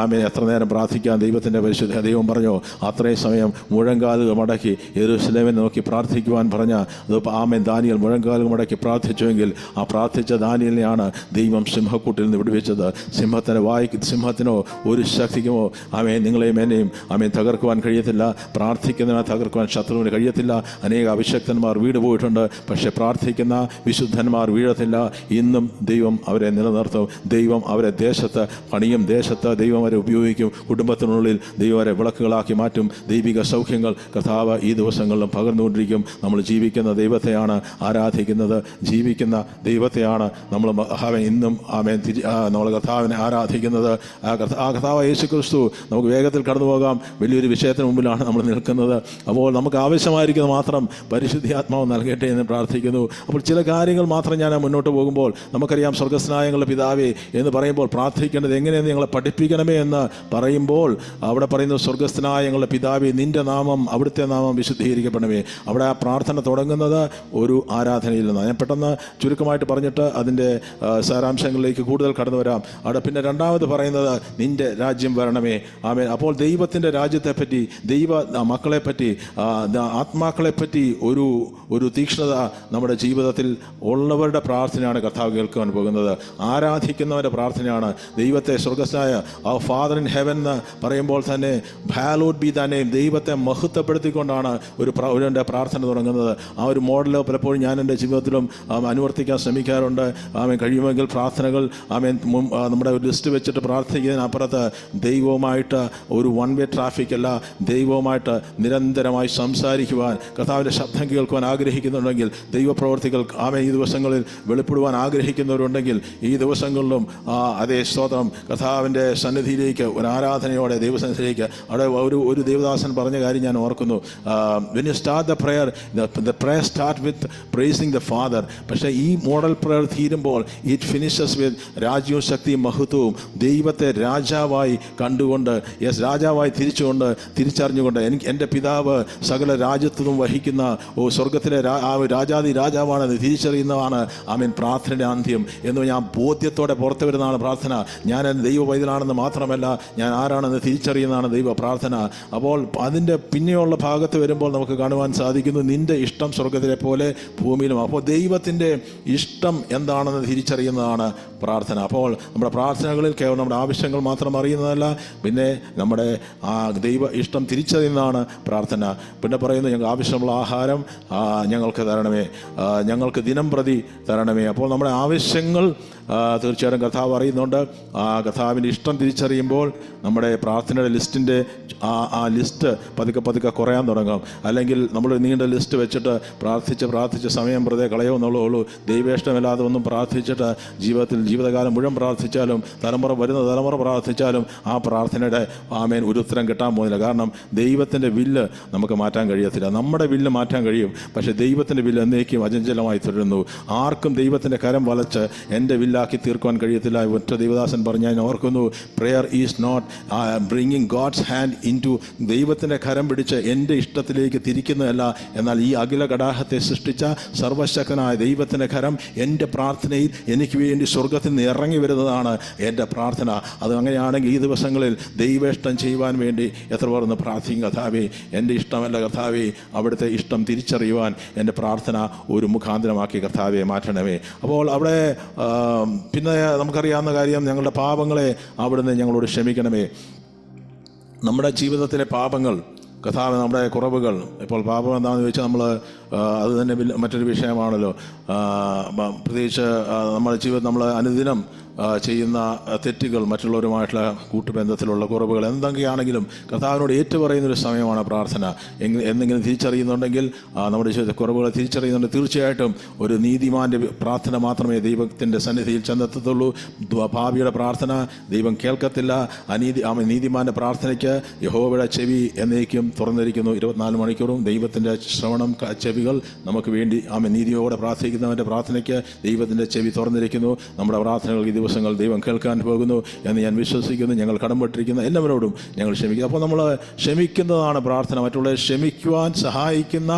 ആമേൻ എത്ര നേരം പ്രാർത്ഥിക്കാൻ ദൈവത്തിൻ്റെ പരിശുദ്ധ ദൈവം പറഞ്ഞോ അത്രയും സമയം മുഴങ്കാലുകൾ മടക്കി യെരൂശലേമിനെ നോക്കി പ്രാർത്ഥിക്കുവാൻ പറഞ്ഞ അത് ആമേൻ ദാനിയൽ മുഴങ്കാലുകൾ മടക്കി പ്രാർത്ഥിച്ചുവെങ്കിൽ ആ പ്രാർത്ഥിച്ച ദാനിയലിനെയാണ് ദൈവം സിംഹക്കൂട്ടിൽ നിന്ന് വിടുവിച്ചത്. സിംഹത്തിനോ ഒരു ശക്തിക്കുമോ ആമേൻ നിങ്ങളെയും എന്നെയും ആമേൻ തകർക്കുവാൻ കഴിയത്തില്ല. പ്രാർത്ഥിക്കുന്നതിനെ തകർക്കുവാൻ ശത്രുവിന് കഴിയത്തില്ല. അനേക അഭിഷക്തന്മാർ വീട് പോയിട്ടുണ്ട്. പക്ഷേ പ്രാർത്ഥിക്കുന്ന വിശുദ്ധന്മാർ വീഴത്തില്ല. ഇന്നും ദൈവം അവരെ നിലനിർത്തും. ദൈവം അവരെ ദേശത്ത് പണിയും. ദേശത്ത് ദൈവം അവരെ ഉപയോഗിക്കും. കുടുംബത്തിനുള്ളിൽ ദൈവം അവരെ വിളക്കുകളാക്കി മാറ്റും. ദൈവിക സൗഖ്യങ്ങൾ കർത്താവ് ഈ ദിവസങ്ങളിലും പകർന്നുകൊണ്ടിരിക്കും. നമ്മൾ ജീവിക്കുന്ന ദൈവത്തെയാണ് ആരാധിക്കുന്നത്. ജീവിക്കുന്ന ദൈവത്തെയാണ് നമ്മൾ ഇന്നും ആമേൻ നമ്മൾ കർത്താവിനെ ആരാധിക്കുന്നത്. ആ കർത്താവ് യേശുക്രിസ്തു നമുക്ക് വേഗത്തിൽ കടന്നു പോകാം. വലിയൊരു വിഷയത്തിന് മുമ്പിലാണ് നമ്മൾ നിൽക്കുന്നത്. അപ്പോൾ നമുക്ക് ആവശ്യമായിരിക്കുന്നത് മാത്രം പരിശുദ്ധാത്മാവ് നൽകട്ടെ എന്ന് പ്രാർത്ഥിക്കുന്നു. അപ്പോൾ ചില കാര്യങ്ങൾ മാത്രം ഞാൻ മുന്നോട്ട് പോകുമ്പോൾ നമുക്കറിയാം, സ്വർഗ്ഗസ്നായങ്ങളുടെ പിതാവേ എന്ന് പറയുമ്പോൾ പ്രാർത്ഥിക്കേണ്ടത് എങ്ങനെയെന്ന് ഞങ്ങളെ പഠിപ്പിക്കണമേ എന്ന് പറയുമ്പോൾ അവിടെ പറയുന്നു, സ്വർഗ്ഗസ്നായങ്ങളുടെ പിതാവേ നിൻ്റെ നാമം, അവിടുത്തെ നാമം വിശുദ്ധീകരിക്കപ്പെടണമേ. അവിടെ ആ പ്രാർത്ഥന തുടങ്ങുന്നത് ഒരു ആരാധനയിൽ നിന്നാണ്. ഞാൻ പെട്ടെന്ന് ചുരുക്കമായിട്ട് പറഞ്ഞിട്ട് അതിൻ്റെ സാരാംശങ്ങളിലേക്ക് കൂടുതൽ കടന്നു വരാം. അവിടെ പിന്നെ രണ്ടാമത് പറയുന്നത് നിൻ്റെ രാജ്യം വരണമേ. ആമേൻ. അപ്പോൾ ദൈവത്തിൻ്റെ രാജ്യത്തെപ്പറ്റി, ദൈവ മക്കളെപ്പറ്റി, ആത്മാക്കളെപ്പറ്റി ഒരു തീക്ഷ്ണത നമ്മുടെ ജീവിതത്തിൽ ഉള്ളവരുടെ പ്രാർത്ഥനയാണ് കർത്താവ് കേൾക്കുവാൻ പോകുന്നത്. ആരാധിക്കുന്നവരുടെ പ്രാർത്ഥനയാണ്. ദൈവത്തെ സ്വർഗ്ഗസ്നായ ആ ഫാദർ ഇൻ ഹെവൻ എന്ന് പറയുമ്പോൾ തന്നെ ഹാലോഡ് ബി ദൈ നെയിം, ദൈവത്തെ മഹത്വപ്പെടുത്തിക്കൊണ്ടാണ് ഒരു പ്രാർത്ഥന തുടങ്ങുന്നത്. ആ ഒരു മോഡൽ പലപ്പോഴും ഞാൻ എൻ്റെ ജീവിതത്തിലും അനുവർത്തിക്കാൻ ശ്രമിക്കാറുണ്ട്. ആമേൻ. കഴിയുമെങ്കിൽ പ്രാർത്ഥനകൾ നമ്മുടെ ഒരു ലിസ്റ്റ് വെച്ചിട്ട് പ്രാർത്ഥിക്കുന്നതിനപ്പുറത്ത് ദൈവവുമായിട്ട് ഒരു വൺ വേ ട്രാഫിക് അല്ല, ദൈവവുമായിട്ട് നിരന്തരമായി സംസാരിക്കുവാൻ, കർത്താവിൻ്റെ ശബ്ദം കേൾക്കുവാൻ ആഗ്രഹിക്കുന്നുണ്ടെങ്കിൽ, ദൈവപ്രവർത്തികൾ ഈ ദിവസങ്ങളിൽ വെളിപ്പെടുവാൻ ആഗ്രഹിക്കുന്നവരുണ്ടെങ്കിൽ ഈ ദിവസങ്ങളിലും അതേ സ്തോത്രം കർത്താവിൻ്റെ സന്നിധിയിലേക്ക് ഒരു ആരാധനയോടെ ദൈവസന്നിധിയിലേക്ക്. അവിടെ ഒരു ദേവദാസൻ പറഞ്ഞ കാര്യം ഞാൻ ഓർക്കുന്നു. when you start the prayer, the prayer start with praising the Father. പക്ഷേ ഈ മോഡൽ പ്രയർ തീരുമ്പോൾ ഇറ്റ് ഫിനിഷസ് വിത്ത് രാജ്യവും ശക്തിയും മഹത്വവും. ദൈവത്തെ രാജാവായി കണ്ടുകൊണ്ട്, രാജാവായി തിരിച്ചറിഞ്ഞുകൊണ്ട് എൻ്റെ പിതാവ് സകല രാജ്യത്വവും വഹിക്കുന്ന സ്വർഗത്തിലെ രാജാതി രാജാവാണെന്ന് തിരിച്ചറിയുന്നതാണ് ആമേൻ പ്രാർത്ഥനയുടെ അന്ത്യം എന്ന് ഞാൻ ബോധ്യത്തോടെ പുറത്തു വരുന്നതാണ് പ്രാർത്ഥന. ഞാൻ ദൈവ പൈതലാണെന്ന് മാത്രമല്ല, ഞാൻ ആരാണെന്ന് തിരിച്ചറിയുന്നതാണ് ദൈവ പ്രാർത്ഥന. അപ്പോൾ അതിൻ്റെ പിന്നെയുള്ള ഭാഗത്ത് വരുമ്പോൾ നമുക്ക് കാണുവാൻ സാധിക്കുന്നു, നിൻ്റെ ഇഷ്ടം സ്വർഗത്തിലെ പോലെ ഭൂമിയിലും. അപ്പോൾ ദൈവത്തിൻ്റെ ഇഷ്ടം എന്താണെന്ന് തിരിച്ചറിയുന്നതാണ് പ്രാർത്ഥന. അപ്പോൾ നമ്മുടെ പ്രാർത്ഥനകളിൽ കേവലം നമ്മുടെ ആവശ്യങ്ങൾ മാത്രം അറിയുന്നതല്ല, പിന്നെ നമ്മുടെ ദൈവ ഇഷ്ടം തിരിച്ചറിയുന്നതാണ് പ്രാർത്ഥന. പിന്നെ പറയുന്നത്, ഞങ്ങൾക്ക് ആവശ്യമുള്ള ആഹാരം ഞങ്ങൾക്ക് തരണമേ, ഞങ്ങൾക്ക് ദിനം പ്രതി തരണമേ. അപ്പോൾ നമ്മുടെ ആവശ്യങ്ങൾ തീർച്ചയായിട്ടും കർത്താവ് അറിയുന്നുണ്ട്. കർത്താവിൻ്റെ ഇഷ്ടം തിരിച്ചറിയുമ്പോൾ നമ്മുടെ പ്രാർത്ഥനയുടെ ലിസ്റ്റിൻ്റെ ആ ലിസ്റ്റ് പതുക്കെ കുറയാൻ തുടങ്ങും. അല്ലെങ്കിൽ നമ്മൾ നീണ്ട ലിസ്റ്റ് വെച്ചിട്ട് പ്രാർത്ഥിച്ച് സമയം വെറുതെ കളയുമെന്നുള്ളൂ. ദൈവേഷ്ടമില്ലാതെ ഒന്നും പ്രാർത്ഥിച്ചിട്ട് ജീവിതകാലം മുഴുവൻ പ്രാർത്ഥിച്ചാലും വരുന്ന തലമുറ പ്രാർത്ഥിച്ചാലും ആ പ്രാർത്ഥനയുടെ ഒരു ഉത്തരം കിട്ടാൻ പോകുന്നില്ല. കാരണം ദൈവത്തിൻ്റെ വില്ല് നമുക്ക് മാറ്റാൻ കഴിയത്തില്ല. നമ്മുടെ വില്ല് മാറ്റാൻ കഴിയും, പക്ഷേ ദൈവത്തിൻ്റെ വില്ല് എന്നേക്കും അചഞ്ചലമായി തുടരുന്നു. ആർക്കും ദൈവത്തിൻ്റെ കരം വലച്ച് എൻ്റെ വില്ലാക്കി തീർക്കുവാൻ കഴിയത്തില്ല. ഒറ്റ ദൈവദാസൻ പറഞ്ഞ് ഞാൻ ഓർക്കുന്നു, prayer is not bringing God's hand into, ദൈവത്തിൻ്റെ കരം പിടിച്ച് എൻ്റെ ഇഷ്ടത്തിലേക്ക് തിരിക്കുന്നതല്ല, എന്നാൽ ഈ അഖില കടാഹത്തെ സൃഷ്ടിച്ച സർവശക്തനായ ദൈവത്തിൻ്റെ കരം എൻ്റെ പ്രാർത്ഥനയിൽ എനിക്ക് വേണ്ടി സ്വർഗത്തിൽ നിന്ന് ഇറങ്ങി വരുന്നതാണ് എൻ്റെ പ്രാർത്ഥന. അത് അങ്ങനെയാണെങ്കിൽ ഈ ദിവസങ്ങളിൽ ദൈവേഷ്ടം ചെയ്യുവാൻ വേണ്ടി എത്ര പേർന്ന് പ്രാർത്ഥിക്കും. കർത്താവേ, എൻ്റെ ഇഷ്ടമല്ല കർത്താവേ, അവിടുത്തെ ഇഷ്ടം തിരിച്ചറിയുവാൻ എൻ്റെ പ്രാർത്ഥന ഒരു മുഖാന്തരമാക്കി കർത്താവെ മാറ്റണമേ. അപ്പോൾ അവിടെ പിന്നെ നമുക്കറിയാവുന്ന കാര്യം, ഞങ്ങളുടെ പാപങ്ങളെ അവിടുന്ന് ഞങ്ങളോട് ക്ഷമിക്കണമേ. നമ്മുടെ ജീവിതത്തിലെ പാപങ്ങൾ കർത്താവ്, നമ്മുടെ കുറവുകൾ. ഇപ്പോൾ പാപം എന്താണെന്ന് ചോദിച്ചാൽ അത് തന്നെ മറ്റൊരു വിഷയമാണല്ലോ. പ്രത്യേകിച്ച് നമ്മുടെ ജീവിതം നമ്മൾ അനുദിനം ചെയ്യുന്ന തെറ്റുകൾ, മറ്റുള്ളവരുമായിട്ടുള്ള കൂട്ടുബന്ധത്തിലുള്ള കുറവുകൾ എന്തൊക്കെയാണെങ്കിലും കർത്താവിനോട് ഏറ്റുപറയുന്നൊരു സമയമാണ് പ്രാർത്ഥന. എന്തെങ്കിലും തിരിച്ചറിയുന്നുണ്ടെങ്കിൽ, നമ്മുടെ ജീവിതത്തെ കുറവുകളെ തിരിച്ചറിയുന്നുണ്ടെങ്കിൽ തീർച്ചയായിട്ടും ഒരു നീതിമാൻ്റെ പ്രാർത്ഥന മാത്രമേ ദൈവത്തിൻ്റെ സന്നിധിയിൽ ചെന്നെത്തത്തുള്ളൂ. പാപിയുടെ പ്രാർത്ഥന ദൈവം കേൾക്കത്തില്ല. നീതിമാൻ്റെ പ്രാർത്ഥനയ്ക്ക് യഹോവയുടെ ചെവി എന്നേക്കും തുറന്നിരിക്കുന്നു. 24 മണിക്കൂറും ദൈവത്തിൻ്റെ ശ്രവണം, ചെവികൾ നമുക്ക് വേണ്ടി നീതിയോടെ പ്രാർത്ഥിക്കുന്നവൻ്റെ പ്രാർത്ഥനയ്ക്ക് ദൈവത്തിൻ്റെ ചെവി തുറന്നിരിക്കുന്നു. നമ്മുടെ പ്രാർത്ഥനകൾ ഈ ദിവസങ്ങൾ ദൈവം കേൾക്കാൻ പോകുന്നു എന്ന് ഞാൻ വിശ്വസിക്കുന്നു. ഞങ്ങൾ കടംപെട്ടിരിക്കുന്ന എല്ലാവരോടും ഞങ്ങൾ ക്ഷമിക്കുക. അപ്പോൾ നമ്മൾ ക്ഷമിക്കുന്നതാണ് പ്രാർത്ഥന. മറ്റുള്ളവരെ ക്ഷമിക്കുവാൻ സഹായിക്കുന്ന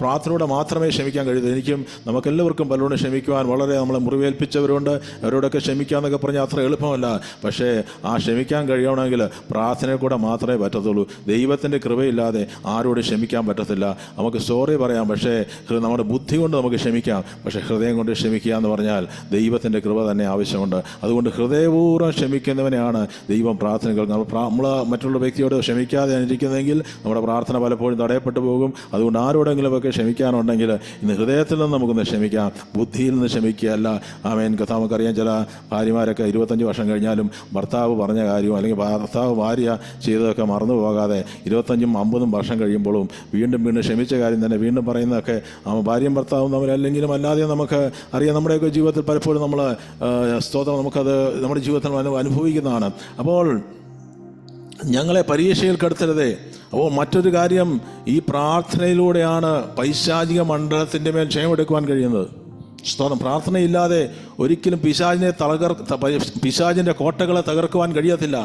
പ്രാർത്ഥനയോടെ മാത്രമേ ക്ഷമിക്കാൻ കഴിയൂ. എനിക്കും നമുക്കെല്ലാവർക്കും പലരോടും ക്ഷമിക്കുവാൻ വളരെ നമ്മളെ മുറിവേൽപ്പിച്ചവരുണ്ട്. അവരോടൊക്കെ ക്ഷമിക്കാമെന്നൊക്കെ പറഞ്ഞാൽ അത്ര എളുപ്പമല്ല. പക്ഷേ ആ ക്ഷമിക്കാൻ കഴിയണമെങ്കിൽ പ്രാർത്ഥനയിൽ കൂടെ മാത്രമേ പറ്റത്തുള്ളൂ. ദൈവത്തിൻ്റെ കൃപയില്ലാതെ ആരോടും ക്ഷമിക്കാൻ പറ്റത്തില്ല. നമുക്ക് സോറി പറയാം, പക്ഷേ നമ്മുടെ ബുദ്ധി കൊണ്ട് നമുക്ക് ക്ഷമിക്കാം. പക്ഷേ ഹൃദയം കൊണ്ട് ക്ഷമിക്കുക എന്ന് പറഞ്ഞാൽ ദൈവത്തിൻ്റെ കൃപ തന്നെ ആവശ്യമുണ്ട്. അതുകൊണ്ട് ഹൃദയപൂർവ്വം ക്ഷമിക്കുന്നവനെയാണ് ദൈവം പ്രാർത്ഥനകൾ. നമ്മൾ മറ്റുള്ള വ്യക്തിയോട് ക്ഷമിക്കാതെ ഇരിക്കുന്നതെങ്കിൽ നമ്മുടെ പ്രാർത്ഥന പലപ്പോഴും തടയപ്പെട്ടു പോകും. അതുകൊണ്ട് ആരോടെങ്കിലുമൊക്കെ ക്ഷമിക്കാനുണ്ടെങ്കിൽ ഇന്ന് ഹൃദയത്തിൽ നിന്ന് നമുക്കൊന്ന് ക്ഷമിക്കാം, ബുദ്ധിയിൽ നിന്ന് ക്ഷമിക്കുകയല്ല. നമുക്കറിയാം, ചില ഭാര്യമാരൊക്കെ 25 വർഷം കഴിഞ്ഞാലും ഭർത്താവ് പറഞ്ഞ കാര്യവും അല്ലെങ്കിൽ ഭർത്താവ് ഭാര്യ ചെയ്തതൊക്കെ മറന്നു പോകാതെ 25ഉം 50ഉം വർഷം കഴിയുമ്പോഴും വീണ്ടും ക്ഷമിച്ച കാര്യം തന്നെ വീണ്ടും പറയുന്നതൊക്കെ ഭാര്യയും ഭർത്താവും തമ്മിലല്ലെങ്കിലും അല്ലാതെ നമുക്ക് അറിയാം. നമ്മുടെയൊക്കെ ജീവിതത്തിൽ പലപ്പോഴും നമ്മൾ സ്തോത്രം നമുക്കത് നമ്മുടെ ജീവിതത്തിൽ അനുഭവിക്കുന്നതാണ്. അപ്പോൾ ഞങ്ങളെ പരീക്ഷയിൽ കടത്തരുതേ. അപ്പോൾ മറ്റൊരു കാര്യം, ഈ പ്രാർത്ഥനയിലൂടെയാണ് പൈശാചിക മണ്ഡലത്തിൻ്റെ മേൽ ക്ഷയമെടുക്കുവാൻ കഴിയുന്നത്. സ്തോത്രം. പ്രാർത്ഥനയില്ലാതെ ഒരിക്കലും പിശാചിൻ്റെ കോട്ടകളെ തകർക്കുവാൻ കഴിയത്തില്ല.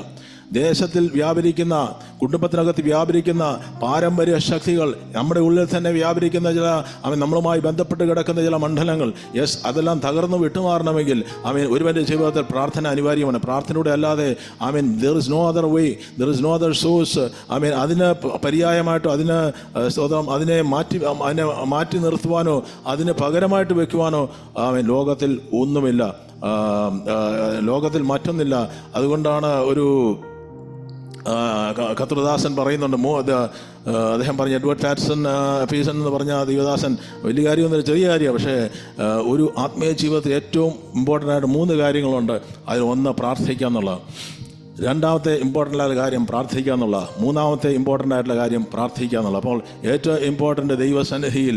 ദേശത്തിൽ വ്യാപരിക്കുന്ന, കുടുംബത്തിനകത്ത് വ്യാപരിക്കുന്ന പാരമ്പര്യ ശക്തികൾ, നമ്മുടെ ഉള്ളിൽ തന്നെ വ്യാപരിക്കുന്ന ചില നമ്മളുമായി ബന്ധപ്പെട്ട് കിടക്കുന്ന ചില മണ്ഡലങ്ങൾ, അതെല്ലാം തകർന്നു വിട്ടുമാറണമെങ്കിൽ ഒരുവൻ്റെ ജീവിതത്തിൽ പ്രാർത്ഥന അനിവാര്യമാണ്. പ്രാർത്ഥനയുടെ അല്ലാതെ there is no other way, there is no other source. അതിന് പര്യായമായിട്ടോ അതിനെ മാറ്റി നിർത്തുവാനോ അതിന് പകരമായിട്ട് വെക്കുവാനോ ലോകത്തിൽ ഒന്നുമില്ല, ലോകത്തിൽ മറ്റൊന്നില്ല. അതുകൊണ്ടാണ് ഒരു കർത്തൃദാസൻ പറയുന്നുണ്ട്, അദ്ദേഹം പറഞ്ഞ എഡ്വേർഡ് ഫീസൺ എന്ന് പറഞ്ഞ ദൈവദാസൻ, വലിയ കാര്യമൊന്നും ചെറിയ കാര്യമാണ്. പക്ഷേ ഒരു ആത്മീയ ജീവിതത്തിൽ ഏറ്റവും ഇമ്പോർട്ടൻ്റ് ആയിട്ട് 3 കാര്യങ്ങളുണ്ട്. അതിൽ ഒന്ന് പ്രാർത്ഥിക്കുക എന്നുള്ള, രണ്ടാമത്തെ ഇമ്പോർട്ടൻ്റ് ആയിട്ടുള്ള കാര്യം പ്രാർത്ഥിക്കുക എന്നുള്ള, മൂന്നാമത്തെ ഇമ്പോർട്ടൻ്റ് ആയിട്ടുള്ള കാര്യം പ്രാർത്ഥിക്കുക എന്നുള്ള. അപ്പോൾ ഏറ്റവും ഇമ്പോർട്ടൻ്റ് ദൈവസന്നിധിയിൽ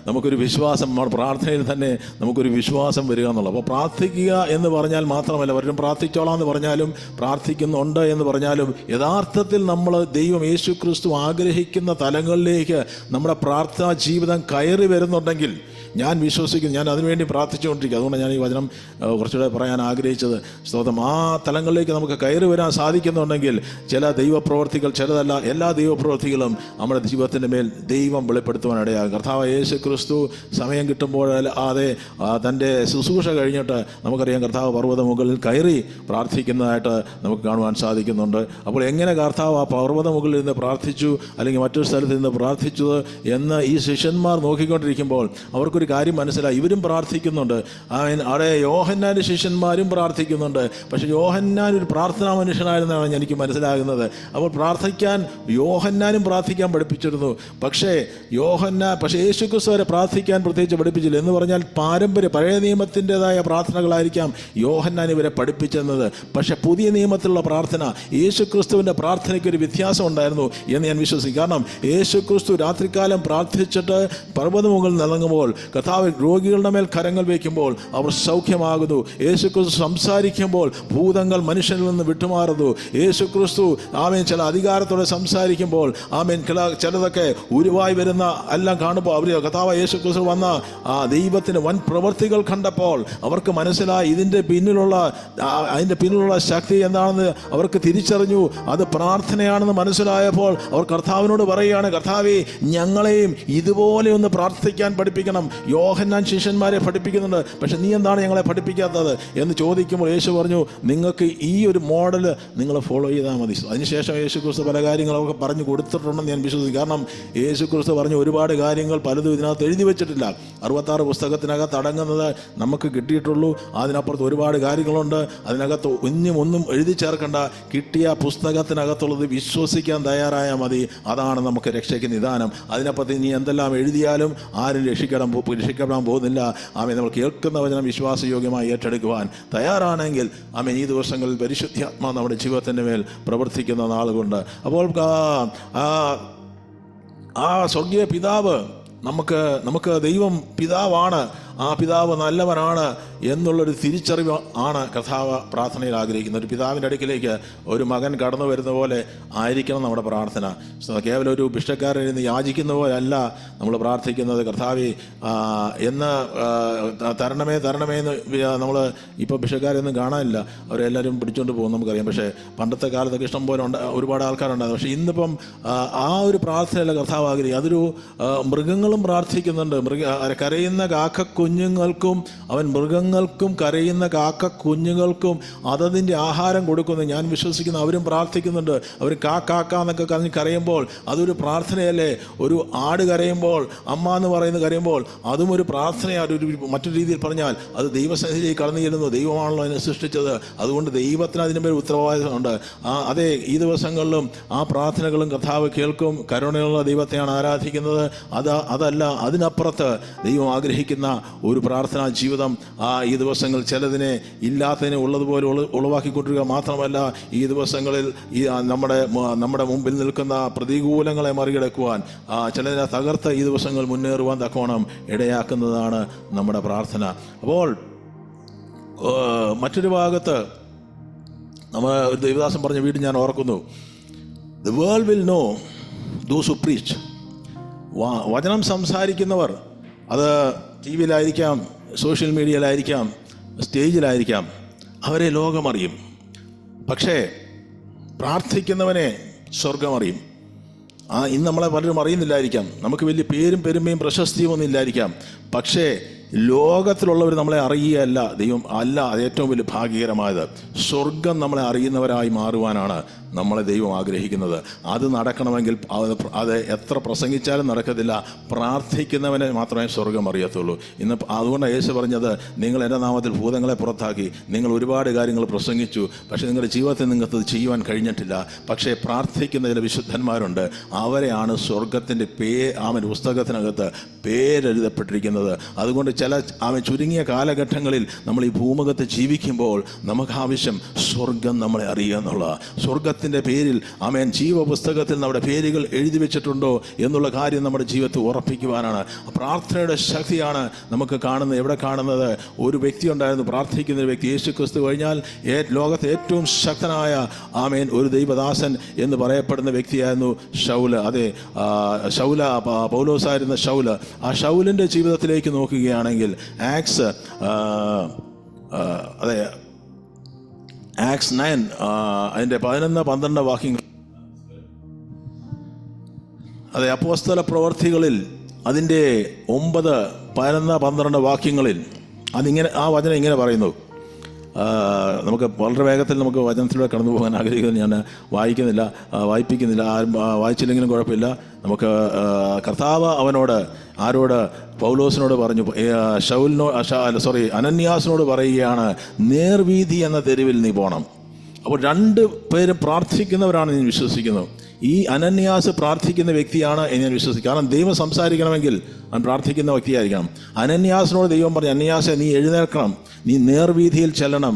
നമുക്കൊരു വിശ്വാസം, പ്രാർത്ഥനയിൽ തന്നെ നമുക്കൊരു വിശ്വാസം വരിക എന്നുള്ളത്. അപ്പോൾ പ്രാർത്ഥിക്കുക എന്ന് പറഞ്ഞാൽ മാത്രമല്ല, പലരും പ്രാർത്ഥിച്ചോളാം എന്ന് പറഞ്ഞാലും പ്രാർത്ഥിക്കുന്നുണ്ട് എന്ന് പറഞ്ഞാലും യഥാർത്ഥത്തിൽ നമ്മൾ ദൈവം യേശു ക്രിസ്തു ആഗ്രഹിക്കുന്ന തലങ്ങളിലേക്ക് നമ്മുടെ പ്രാർത്ഥനാ ജീവിതം കയറി വരുന്നുണ്ടെങ്കിൽ, ഞാൻ വിശ്വസിക്കുന്നു. ഞാൻ അതിനുവേണ്ടി പ്രാർത്ഥിച്ചുകൊണ്ടിരിക്കുക. അതുകൊണ്ട് ഞാൻ ഈ വചനം കുറച്ചുകൂടെ പറയാൻ ആഗ്രഹിച്ചത്. സ്തോത്രം. ആ തലങ്ങളിലേക്ക് നമുക്ക് കയറി വരാൻ സാധിക്കുന്നുണ്ടെങ്കിൽ ചില ദൈവപ്രവർത്തികൾ, ചിലതല്ല എല്ലാ ദൈവപ്രവർത്തികളും നമ്മുടെ ജീവിതത്തിൻ്റെ മേൽ ദൈവം വെളിപ്പെടുത്തുവാനിടയാകും. കർത്താവ് യേശു ക്രിസ്തു സമയം കിട്ടുമ്പോൾ അതെ തൻ്റെ ശുശ്രൂഷ കഴിഞ്ഞിട്ട് നമുക്കറിയാം കർത്താവ് പർവ്വത മുകളിൽ കയറി പ്രാർത്ഥിക്കുന്നതായിട്ട് നമുക്ക് കാണുവാൻ സാധിക്കുന്നുണ്ട്. അപ്പോൾ എങ്ങനെ കർത്താവ് ആ പർവ്വത മുകളിൽ നിന്ന് പ്രാർത്ഥിച്ചു അല്ലെങ്കിൽ മറ്റൊരു സ്ഥലത്ത് നിന്ന് പ്രാർത്ഥിച്ചത് എന്ന് ഈ ശിഷ്യന്മാർ നോക്കിക്കൊണ്ടിരിക്കുമ്പോൾ അവർക്കൊരു കാര്യം മനസ്സിലായി. ഇവരും പ്രാർത്ഥിക്കുന്നുണ്ട്. അവിടെ യോഹന്നാൻ്റെ ശിഷ്യന്മാരും പ്രാർത്ഥിക്കുന്നുണ്ട്. പക്ഷേ യോഹന്നാൻ ഒരു പ്രാർത്ഥനാ മനുഷ്യനായിരുന്നാണ് എനിക്ക് മനസ്സിലാകുന്നത്. അപ്പോൾ പ്രാർത്ഥിക്കാൻ യോഹന്നാനും പ്രാർത്ഥിക്കാൻ പഠിപ്പിച്ചിരുന്നു. പക്ഷേ യേശു ക്രിസ്തു വരെ പ്രാർത്ഥിക്കാൻ പ്രത്യേകിച്ച് പഠിപ്പിച്ചില്ല. എന്ന് പറഞ്ഞാൽ പാരമ്പര്യ പഴയ നിയമത്തിൻ്റെതായ പ്രാർത്ഥനകളായിരിക്കാം യോഹന്നാൻ ഇവരെ പഠിപ്പിച്ചെന്നത്. പക്ഷേ പുതിയ നിയമത്തിലുള്ള പ്രാർത്ഥന, യേശു ക്രിസ്തുവിൻ്റെ പ്രാർത്ഥനയ്ക്ക് ഒരു വ്യത്യാസം ഉണ്ടായിരുന്നു എന്ന് ഞാൻ വിശ്വസിക്കും. കാരണം യേശു ക്രിസ്തു രാത്രികാലം പ്രാർത്ഥിച്ചിട്ട് പർവ്വത മുകളിൽ നിറങ്ങുമ്പോൾ, കർത്താവ് രോഗികളുടെ മേൽ കരങ്ങൾ വയ്ക്കുമ്പോൾ അവർ സൗഖ്യമാകുന്നു. യേശു ക്രിസ്തു സംസാരിക്കുമ്പോൾ ഭൂതങ്ങൾ മനുഷ്യനിൽ നിന്ന് വിട്ടുമാറുന്നു. യേശു ക്രിസ്തു ചില അധികാരത്തോടെ സംസാരിക്കുമ്പോൾ ചിലതൊക്കെ ഉരുവായി വരുന്ന എല്ലാം കാണുമ്പോൾ അവർ കർത്താവ് യേശു ക്രിസ്തു വന്ന ദൈവത്തിന് വൻ പ്രവൃത്തികൾ കണ്ടപ്പോൾ അവർക്ക് മനസ്സിലായി അതിൻ്റെ പിന്നിലുള്ള ശക്തി എന്താണെന്ന് അവർക്ക് തിരിച്ചറിഞ്ഞു. അത് പ്രാർത്ഥനയാണെന്ന് മനസ്സിലായപ്പോൾ അവർ കർത്താവിനോട് പറയുകയാണ്, കർത്താവേ ഞങ്ങളെയും ഇതുപോലെ ഒന്ന് പ്രാർത്ഥിക്കാൻ പഠിപ്പിക്കണം. യോഹന്നാൻ ശിഷ്യന്മാരെ പഠിപ്പിക്കുന്നുണ്ട്, പക്ഷെ നീ എന്താണ് ഞങ്ങളെ പഠിപ്പിക്കാത്തത് എന്ന് ചോദിക്കുമ്പോൾ യേശു പറഞ്ഞു, നിങ്ങൾക്ക് ഈ ഒരു മോഡൽ നിങ്ങൾ ഫോളോ ചെയ്താൽ മതി. അതിനുശേഷം യേശു ക്രിസ്തു പല കാര്യങ്ങളൊക്കെ പറഞ്ഞു കൊടുത്തിട്ടുണ്ടെന്ന് ഞാൻ വിശ്വസിക്കും. കാരണം യേശു ക്രിസ്തു പറഞ്ഞ ഒരുപാട് കാര്യങ്ങൾ പലതും ഇതിനകത്ത് എഴുതി വെച്ചിട്ടില്ല. 66 പുസ്തകത്തിനകത്ത് അടങ്ങുന്നത് നമുക്ക് കിട്ടിയിട്ടുള്ളൂ. അതിനപ്പുറത്ത് ഒരുപാട് കാര്യങ്ങളുണ്ട്. അതിനകത്ത് ഒന്നും എഴുതി ചേർക്കേണ്ട. കിട്ടിയ പുസ്തകത്തിനകത്തുള്ളത് വിശ്വസിക്കാൻ തയ്യാറായാൽ മതി. അതാണ് നമുക്ക് രക്ഷയ്ക്ക് നിദാനം. അതിനപ്പുറത്ത് ഇനി എന്തെല്ലാം എഴുതിയാലും ആരും രക്ഷിക്കപ്പെടാൻ പോകുന്നില്ല. നമ്മൾ കേൾക്കുന്ന വചനം വിശ്വാസയോഗ്യമായി ഏറ്റെടുക്കുവാൻ തയ്യാറാണെങ്കിൽ ഈ ദിവസങ്ങളിൽ പരിശുദ്ധാത്മാ നമ്മുടെ ജീവിതത്തിൻ്റെ മേൽ പ്രവർത്തിക്കുന്ന നാളുകൊണ്ട്. അപ്പോൾ ആ സ്വർഗീയ പിതാവ് നമുക്ക് ദൈവം പിതാവാണ്. ആ പിതാവ് നല്ലവനാണ് എന്നുള്ളൊരു തിരിച്ചറിവ് ആണ് കർത്താവ് പ്രാർത്ഥനയിൽ ആഗ്രഹിക്കുന്നത്. ഒരു പിതാവിൻ്റെ അടുക്കിലേക്ക് ഒരു മകൻ കടന്നു വരുന്ന പോലെ ആയിരിക്കണം നമ്മുടെ പ്രാർത്ഥന. കേവലം ഒരു ഭിക്ഷക്കാരൻ ഇന്ന് യാചിക്കുന്ന പോലെയല്ല നമ്മൾ പ്രാർത്ഥിക്കുന്നത്. കർത്താവേ എന്ന് തരണമേ എന്ന് നമ്മൾ ഇപ്പോൾ ഭിക്ഷക്കാരൊന്നും കാണാനില്ല. അവരെല്ലാവരും പിടിച്ചുകൊണ്ട് പോകും നമുക്കറിയാം. പക്ഷേ പണ്ടത്തെ കാലത്തൊക്കെ ഇഷ്ടം പോലെ ഒരുപാട് ആൾക്കാരുണ്ടായിരുന്നു. പക്ഷേ ഇന്നിപ്പം ആ ഒരു പ്രാർത്ഥനയല്ല കർത്താവ് ആഗ്രഹിക്കുക. അതൊരു മൃഗങ്ങളും പ്രാർത്ഥിക്കുന്നുണ്ട്. കരയുന്ന കുഞ്ഞുങ്ങൾക്കും മൃഗങ്ങൾക്കും കരയുന്ന കുഞ്ഞുങ്ങൾക്കും അതതിൻ്റെ ആഹാരം കൊടുക്കുന്നു. ഞാൻ വിശ്വസിക്കുന്നു അവരും പ്രാർത്ഥിക്കുന്നുണ്ട്. അവർ എന്നൊക്കെ പറഞ്ഞ് കരയുമ്പോൾ അതൊരു പ്രാർത്ഥനയല്ലേ. ഒരു ആട് കരയുമ്പോൾ, അമ്മ എന്ന് പറയുന്നത് കരയുമ്പോൾ അതും ഒരു പ്രാർത്ഥനയാണ്. മറ്റൊരു രീതിയിൽ പറഞ്ഞാൽ അത് ദൈവസന്നിധിയിലേക്ക് കടന്നു ചെല്ലുന്നു. ദൈവമാണല്ലോ അതിനെ സൃഷ്ടിച്ചത്. അതുകൊണ്ട് ദൈവത്തിന് അതിന് മേൽ ഉത്തരവാദിത്തമുണ്ട്. അതെ, ഈ ദിവസങ്ങളിലും ആ പ്രാർത്ഥനകളും കർത്താവ് കേൾക്കും. കരുണയുള്ള ദൈവത്തെയാണ് ആരാധിക്കുന്നത്. അതല്ല, അതിനപ്പുറത്ത് ദൈവം ആഗ്രഹിക്കുന്ന ഒരു പ്രാർത്ഥനാ ജീവിതം ഈ ദിവസങ്ങൾ ചിലതിനെ ഇല്ലാത്തതിനെ ഉള്ളതുപോലെ ഉളവാക്കിക്കൊണ്ടിരിക്കുക മാത്രമല്ല, ഈ ദിവസങ്ങളിൽ നമ്മുടെ മുമ്പിൽ നിൽക്കുന്ന പ്രതികൂലങ്ങളെ മറികടക്കുവാൻ ചിലതിനെ തകർത്ത് ഈ ദിവസങ്ങൾ മുന്നേറുവാൻ തക്കോണം ഇടയാക്കുന്നതാണ് നമ്മുടെ പ്രാർത്ഥന. അപ്പോൾ മറ്റൊരു ഭാഗത്ത് നമ്മൾ ദേവദാസൻ പറഞ്ഞ വീട് ഞാൻ ഓർക്കുന്നു. The world will know those who preach. വചനം സംസാരിക്കുന്നവർ, അത് ടി വിയിലായിരിക്കാം, സോഷ്യൽ മീഡിയയിലായിരിക്കാം, സ്റ്റേജിലായിരിക്കാം, അവരെ ലോകമറിയും. പക്ഷേ പ്രാർത്ഥിക്കുന്നവനെ സ്വർഗമറിയും. ഇന്ന് നമ്മളെ പലരും അറിയുന്നില്ലായിരിക്കാം. നമുക്ക് വലിയ പേരും പെരുമയും പ്രശസ്തിയും ഒന്നും ഇല്ലായിരിക്കാം. പക്ഷേ ലോകത്തിലുള്ളവർ നമ്മളെ അറിയുകയല്ല ദൈവം അല്ല. അത് ഏറ്റവും വലിയ ഭാഗ്യകരമായത്. സ്വർഗം നമ്മളെ അറിയുന്നവരായി മാറുവാനാണ് നമ്മളെ ദൈവം ആഗ്രഹിക്കുന്നത്. അത് നടക്കണമെങ്കിൽ അത് എത്ര പ്രസംഗിച്ചാലും നടക്കത്തില്ല. പ്രാർത്ഥിക്കുന്നവനെ മാത്രമേ സ്വർഗം അറിയത്തുള്ളൂ. ഇന്ന് അതുകൊണ്ട് യേശു പറഞ്ഞത്, നിങ്ങൾ എൻ്റെ നാമത്തിൽ ഭൂതങ്ങളെ പുറത്താക്കി, നിങ്ങൾ ഒരുപാട് കാര്യങ്ങൾ പ്രസംഗിച്ചു, പക്ഷേ നിങ്ങളുടെ ജീവിതത്തിൽ നിങ്ങൾക്ക് അത് ചെയ്യുവാൻ കഴിഞ്ഞിട്ടില്ല. പക്ഷേ പ്രാർത്ഥിക്കുന്ന ചില വിശുദ്ധന്മാരുണ്ട്. അവരെയാണ് സ്വർഗത്തിൻ്റെ പുസ്തകത്തിനകത്ത് പേരെഴുതപ്പെട്ടിരിക്കുന്നത്. അതുകൊണ്ട് ചുരുങ്ങിയ കാലഘട്ടങ്ങളിൽ നമ്മൾ ഈ ഭൂമുഖത്ത് ജീവിക്കുമ്പോൾ നമുക്ക് ആവശ്യം സ്വർഗം നമ്മളെ അറിയുക എന്നുള്ള, സ്വർഗത്തിൻ്റെ പേരിൽ ജീവപുസ്തകത്തിൽ നമ്മുടെ പേരുകൾ എഴുതി വെച്ചിട്ടുണ്ടോ എന്നുള്ള കാര്യം നമ്മുടെ ജീവിതത്തിൽ ഉറപ്പിക്കുവാനാണ്. പ്രാർത്ഥനയുടെ ശക്തിയാണ് നമുക്ക് കാണുന്നത്. എവിടെ കാണുന്നത്? ഒരു വ്യക്തി ഉണ്ടായിരുന്നു, പ്രാർത്ഥിക്കുന്ന ഒരു വ്യക്തി. യേശു ക്രിസ്തു കഴിഞ്ഞാൽ ലോകത്തെ ഏറ്റവും ശക്തനായ ഒരു ദൈവദാസൻ എന്ന് പറയപ്പെടുന്ന വ്യക്തിയായിരുന്നു ശൗല്. അതെ, പൗലോസായിരുന്ന ശൗല്. ആ ശൗലിൻ്റെ ജീവിതത്തിലേക്ക് നോക്കുകയാണെങ്കിൽ ആക്സ് 9 അതിൻ്റെ 11-12 വാക്യങ്ങൾ, അതെ, അപ്പോസ്തല പ്രവർത്തികളിൽ അതിൻ്റെ 9, 11, 12 വാക്യങ്ങളിൽ അതിങ്ങനെ ആ വചനം ഇങ്ങനെ പറയുന്നു. നമുക്ക് വളരെ വേഗത്തിൽ നമുക്ക് വചനത്തിലൂടെ കടന്നു പോകാൻ ആഗ്രഹിക്കുന്നത് ഞാൻ വായിപ്പിക്കുന്നില്ല. ആരും വായിച്ചില്ലെങ്കിലും കുഴപ്പമില്ല. നമുക്ക് കർത്താവ് ആരോട്? പൗലോസിനോട് പറഞ്ഞു, അനന്യാസിനോട് പറയുകയാണ്, നേർവീഥി എന്ന തെരുവിൽ നീ പോകണം. അപ്പോൾ 2 പേരും പ്രാർത്ഥിക്കുന്നവരാണ് ഞാൻ വിശ്വസിക്കുന്നത്. ഈ അനന്യാസ് പ്രാർത്ഥിക്കുന്ന വ്യക്തിയാണ് എന്ന് ഞാൻ വിശ്വസിക്കും. കാരണം ദൈവം സംസാരിക്കണമെങ്കിൽ അവൻ പ്രാർത്ഥിക്കുന്ന വ്യക്തിയായിരിക്കണം. അനന്യാസിനോട് ദൈവം പറഞ്ഞു, അനന്യാസെ നീ എഴുന്നേൽക്കണം, നീ നേർവീഥിയിൽ ചെല്ലണം,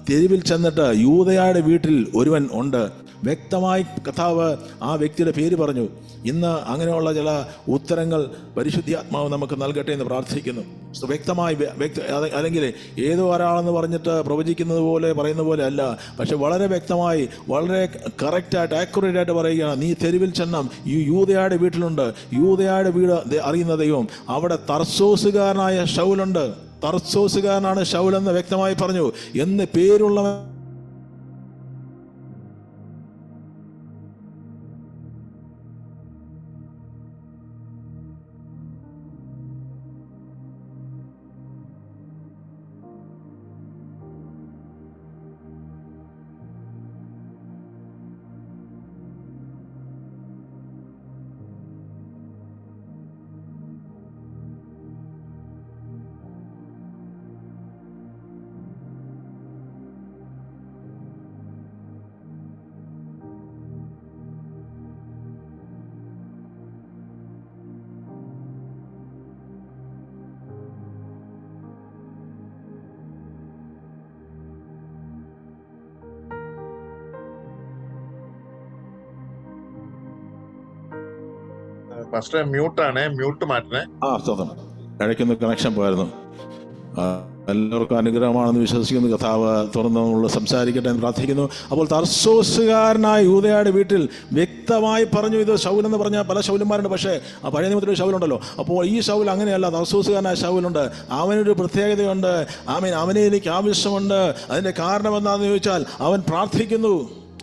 തെരുവിൽ ചെന്നിട്ട് യൂദയായുടെ വീട്ടിൽ ഒരുവൻ ഉണ്ട്. വ്യക്തമായി കർത്താവ് ആ വ്യക്തിയുടെ പേര് പറഞ്ഞു. ഇന്ന് അങ്ങനെയുള്ള ചില ഉത്തരങ്ങൾ പരിശുദ്ധാത്മാവ് നമുക്ക് നൽകട്ടെ എന്ന് പ്രാർത്ഥിക്കുന്നു. വ്യക്തമായി അല്ലെങ്കിൽ ഏതോ ഒരാളെന്ന് പറഞ്ഞിട്ട് പ്രവചിക്കുന്നത് പോലെ പറയുന്ന പോലെ അല്ല, പക്ഷെ വളരെ വ്യക്തമായി, വളരെ കറക്റ്റായിട്ട്, ആക്യുറേറ്റ് ആയിട്ട് പറയുകയാണ്, നീ തെരുവിൽ ചെന്നം, ഈ യൂദയായുടെ വീട്ടിലുണ്ട്. യൂദയായുടെ വീട് അറിയുന്ന ദൈവം, അവിടെ തർസോസുകാരനായ ശൗലുണ്ട്. തർസോസുകാരനാണ് ശൗലെന്ന് വ്യക്തമായി പറഞ്ഞു. എന്ന് പേരുള്ളവൻ മ്യൂട്ട് മാറ്റണേ. ഇടയ്ക്കൊന്ന് കണക്ഷൻ പോയിരുന്നു. എല്ലാവർക്കും അനുഗ്രഹമാണെന്ന് വിശ്വസിക്കുന്നു. കർത്താവ് തുറന്നുള്ള സംസാരിക്കട്ടെ എന്ന് പ്രാർത്ഥിക്കുന്നു. അപ്പോൾ തർസോസുകാരനായ യൂദയായുടെ വീട്ടിൽ വ്യക്തമായി പറഞ്ഞു. ഇത് ശൗലെന്ന് പറഞ്ഞാൽ പല ശൗലന്മാരുണ്ട്, പക്ഷേ ആ പഴയ നിയമത്തിലൊരു ശൗലുണ്ടല്ലോ. അപ്പോൾ ഈ ശൗൽ അങ്ങനെയല്ല, തർസോസുകാരനായ ശൗലുണ്ട്. അവനൊരു പ്രത്യേകതയുണ്ട്. അവനെ എനിക്ക് ആവശ്യമുണ്ട്. അതിൻ്റെ കാരണം എന്താണെന്ന് ചോദിച്ചാൽ അവൻ പ്രാർത്ഥിക്കുന്നു.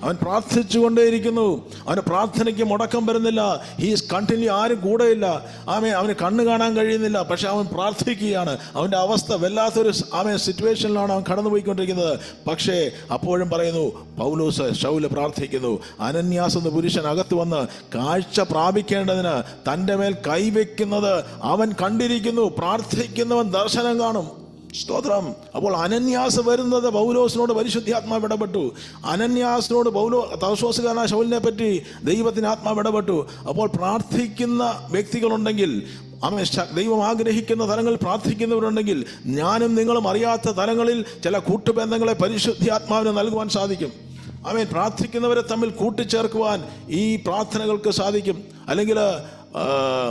അവൻ പ്രാർത്ഥിച്ചുകൊണ്ടേയിരിക്കുന്നു. അവന് പ്രാർത്ഥനയ്ക്ക് മുടക്കം വരുന്നില്ല. He's continue. ആരും കൂടെയില്ല. അവന് കണ്ണ് കാണാൻ കഴിയുന്നില്ല, പക്ഷെ അവൻ പ്രാർത്ഥിക്കുകയാണ്. അവൻ്റെ അവസ്ഥ വല്ലാത്തൊരു സിറ്റുവേഷനിലാണ് അവൻ കടന്നുപോയിക്കൊണ്ടിരിക്കുന്നത്. പക്ഷേ അപ്പോഴും പറയുന്നു, ശൗല് പ്രാർത്ഥിക്കുന്നു. അനന്യാസ് എന്ന പുരുഷൻ അകത്ത് വന്ന് കാഴ്ച പ്രാപിക്കേണ്ടതിന് തൻ്റെ മേൽ കൈവയ്ക്കുന്നത് അവൻ കണ്ടിരിക്കുന്നു. പ്രാർത്ഥിക്കുന്നവൻ ദർശനം കാണും. സ്തോത്രം. അപ്പോൾ അനന്യാസ് വരുന്നത് പൗലോസിനോട് പരിശുദ്ധാത്മാവ് ഇടപെട്ടു. അനന്യാസിനോട് തർസോസുകാരനായ ശൗലിനെ പറ്റി ദൈവത്തിന് ആത്മാവ് ഇടപെട്ടു. അപ്പോൾ പ്രാർത്ഥിക്കുന്ന വ്യക്തികളുണ്ടെങ്കിൽ, ദൈവം ആഗ്രഹിക്കുന്ന തലങ്ങളിൽ പ്രാർത്ഥിക്കുന്നവരുണ്ടെങ്കിൽ, ഞാനും നിങ്ങളും അറിയാത്ത തലങ്ങളിൽ ചില കൂട്ടുബന്ധങ്ങളെ പരിശുദ്ധാത്മാവിന് നൽകുവാൻ സാധിക്കും. പ്രാർത്ഥിക്കുന്നവരെ തമ്മിൽ കൂട്ടിച്ചേർക്കുവാൻ ഈ പ്രാർത്ഥനകൾക്ക് സാധിക്കും. അല്ലെങ്കിൽ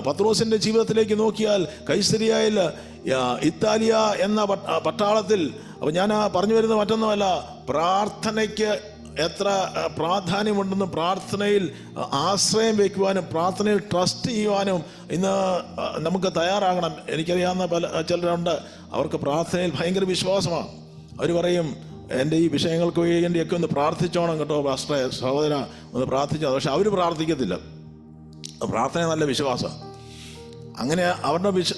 പത്രോസിന്റെ ജീവിതത്തിലേക്ക് നോക്കിയാൽ, കൈസരിയയിൽ ഇത്താലിയ എന്ന പട്ടാളത്തിൽ, അപ്പോൾ ഞാൻ പറഞ്ഞു വരുന്നത് മറ്റൊന്നുമല്ല, പ്രാർത്ഥനയ്ക്ക് എത്ര പ്രാധാന്യമുണ്ടെന്നും പ്രാർത്ഥനയിൽ ആശ്രയം വയ്ക്കുവാനും പ്രാർത്ഥനയിൽ ട്രസ്റ്റ് ചെയ്യുവാനും ഇന്ന് നമുക്ക് തയ്യാറാകണം. എനിക്കറിയാവുന്ന ചിലരുണ്ട്, അവർക്ക് പ്രാർത്ഥനയിൽ ഭയങ്കര വിശ്വാസമാണ്. അവർ പറയും, എൻ്റെ ഈ വിഷയങ്ങൾക്ക് വേണ്ടിയൊക്കെ ഒന്ന് പ്രാർത്ഥിച്ചോണം കേട്ടോ പാസ്റ്ററെ, സഹോദര ഒന്ന് പ്രാർത്ഥിച്ചോ. പക്ഷെ അവർ പ്രാർത്ഥിക്കത്തില്ല. പ്രാർത്ഥന നല്ല വിശ്വാസം. അങ്ങനെ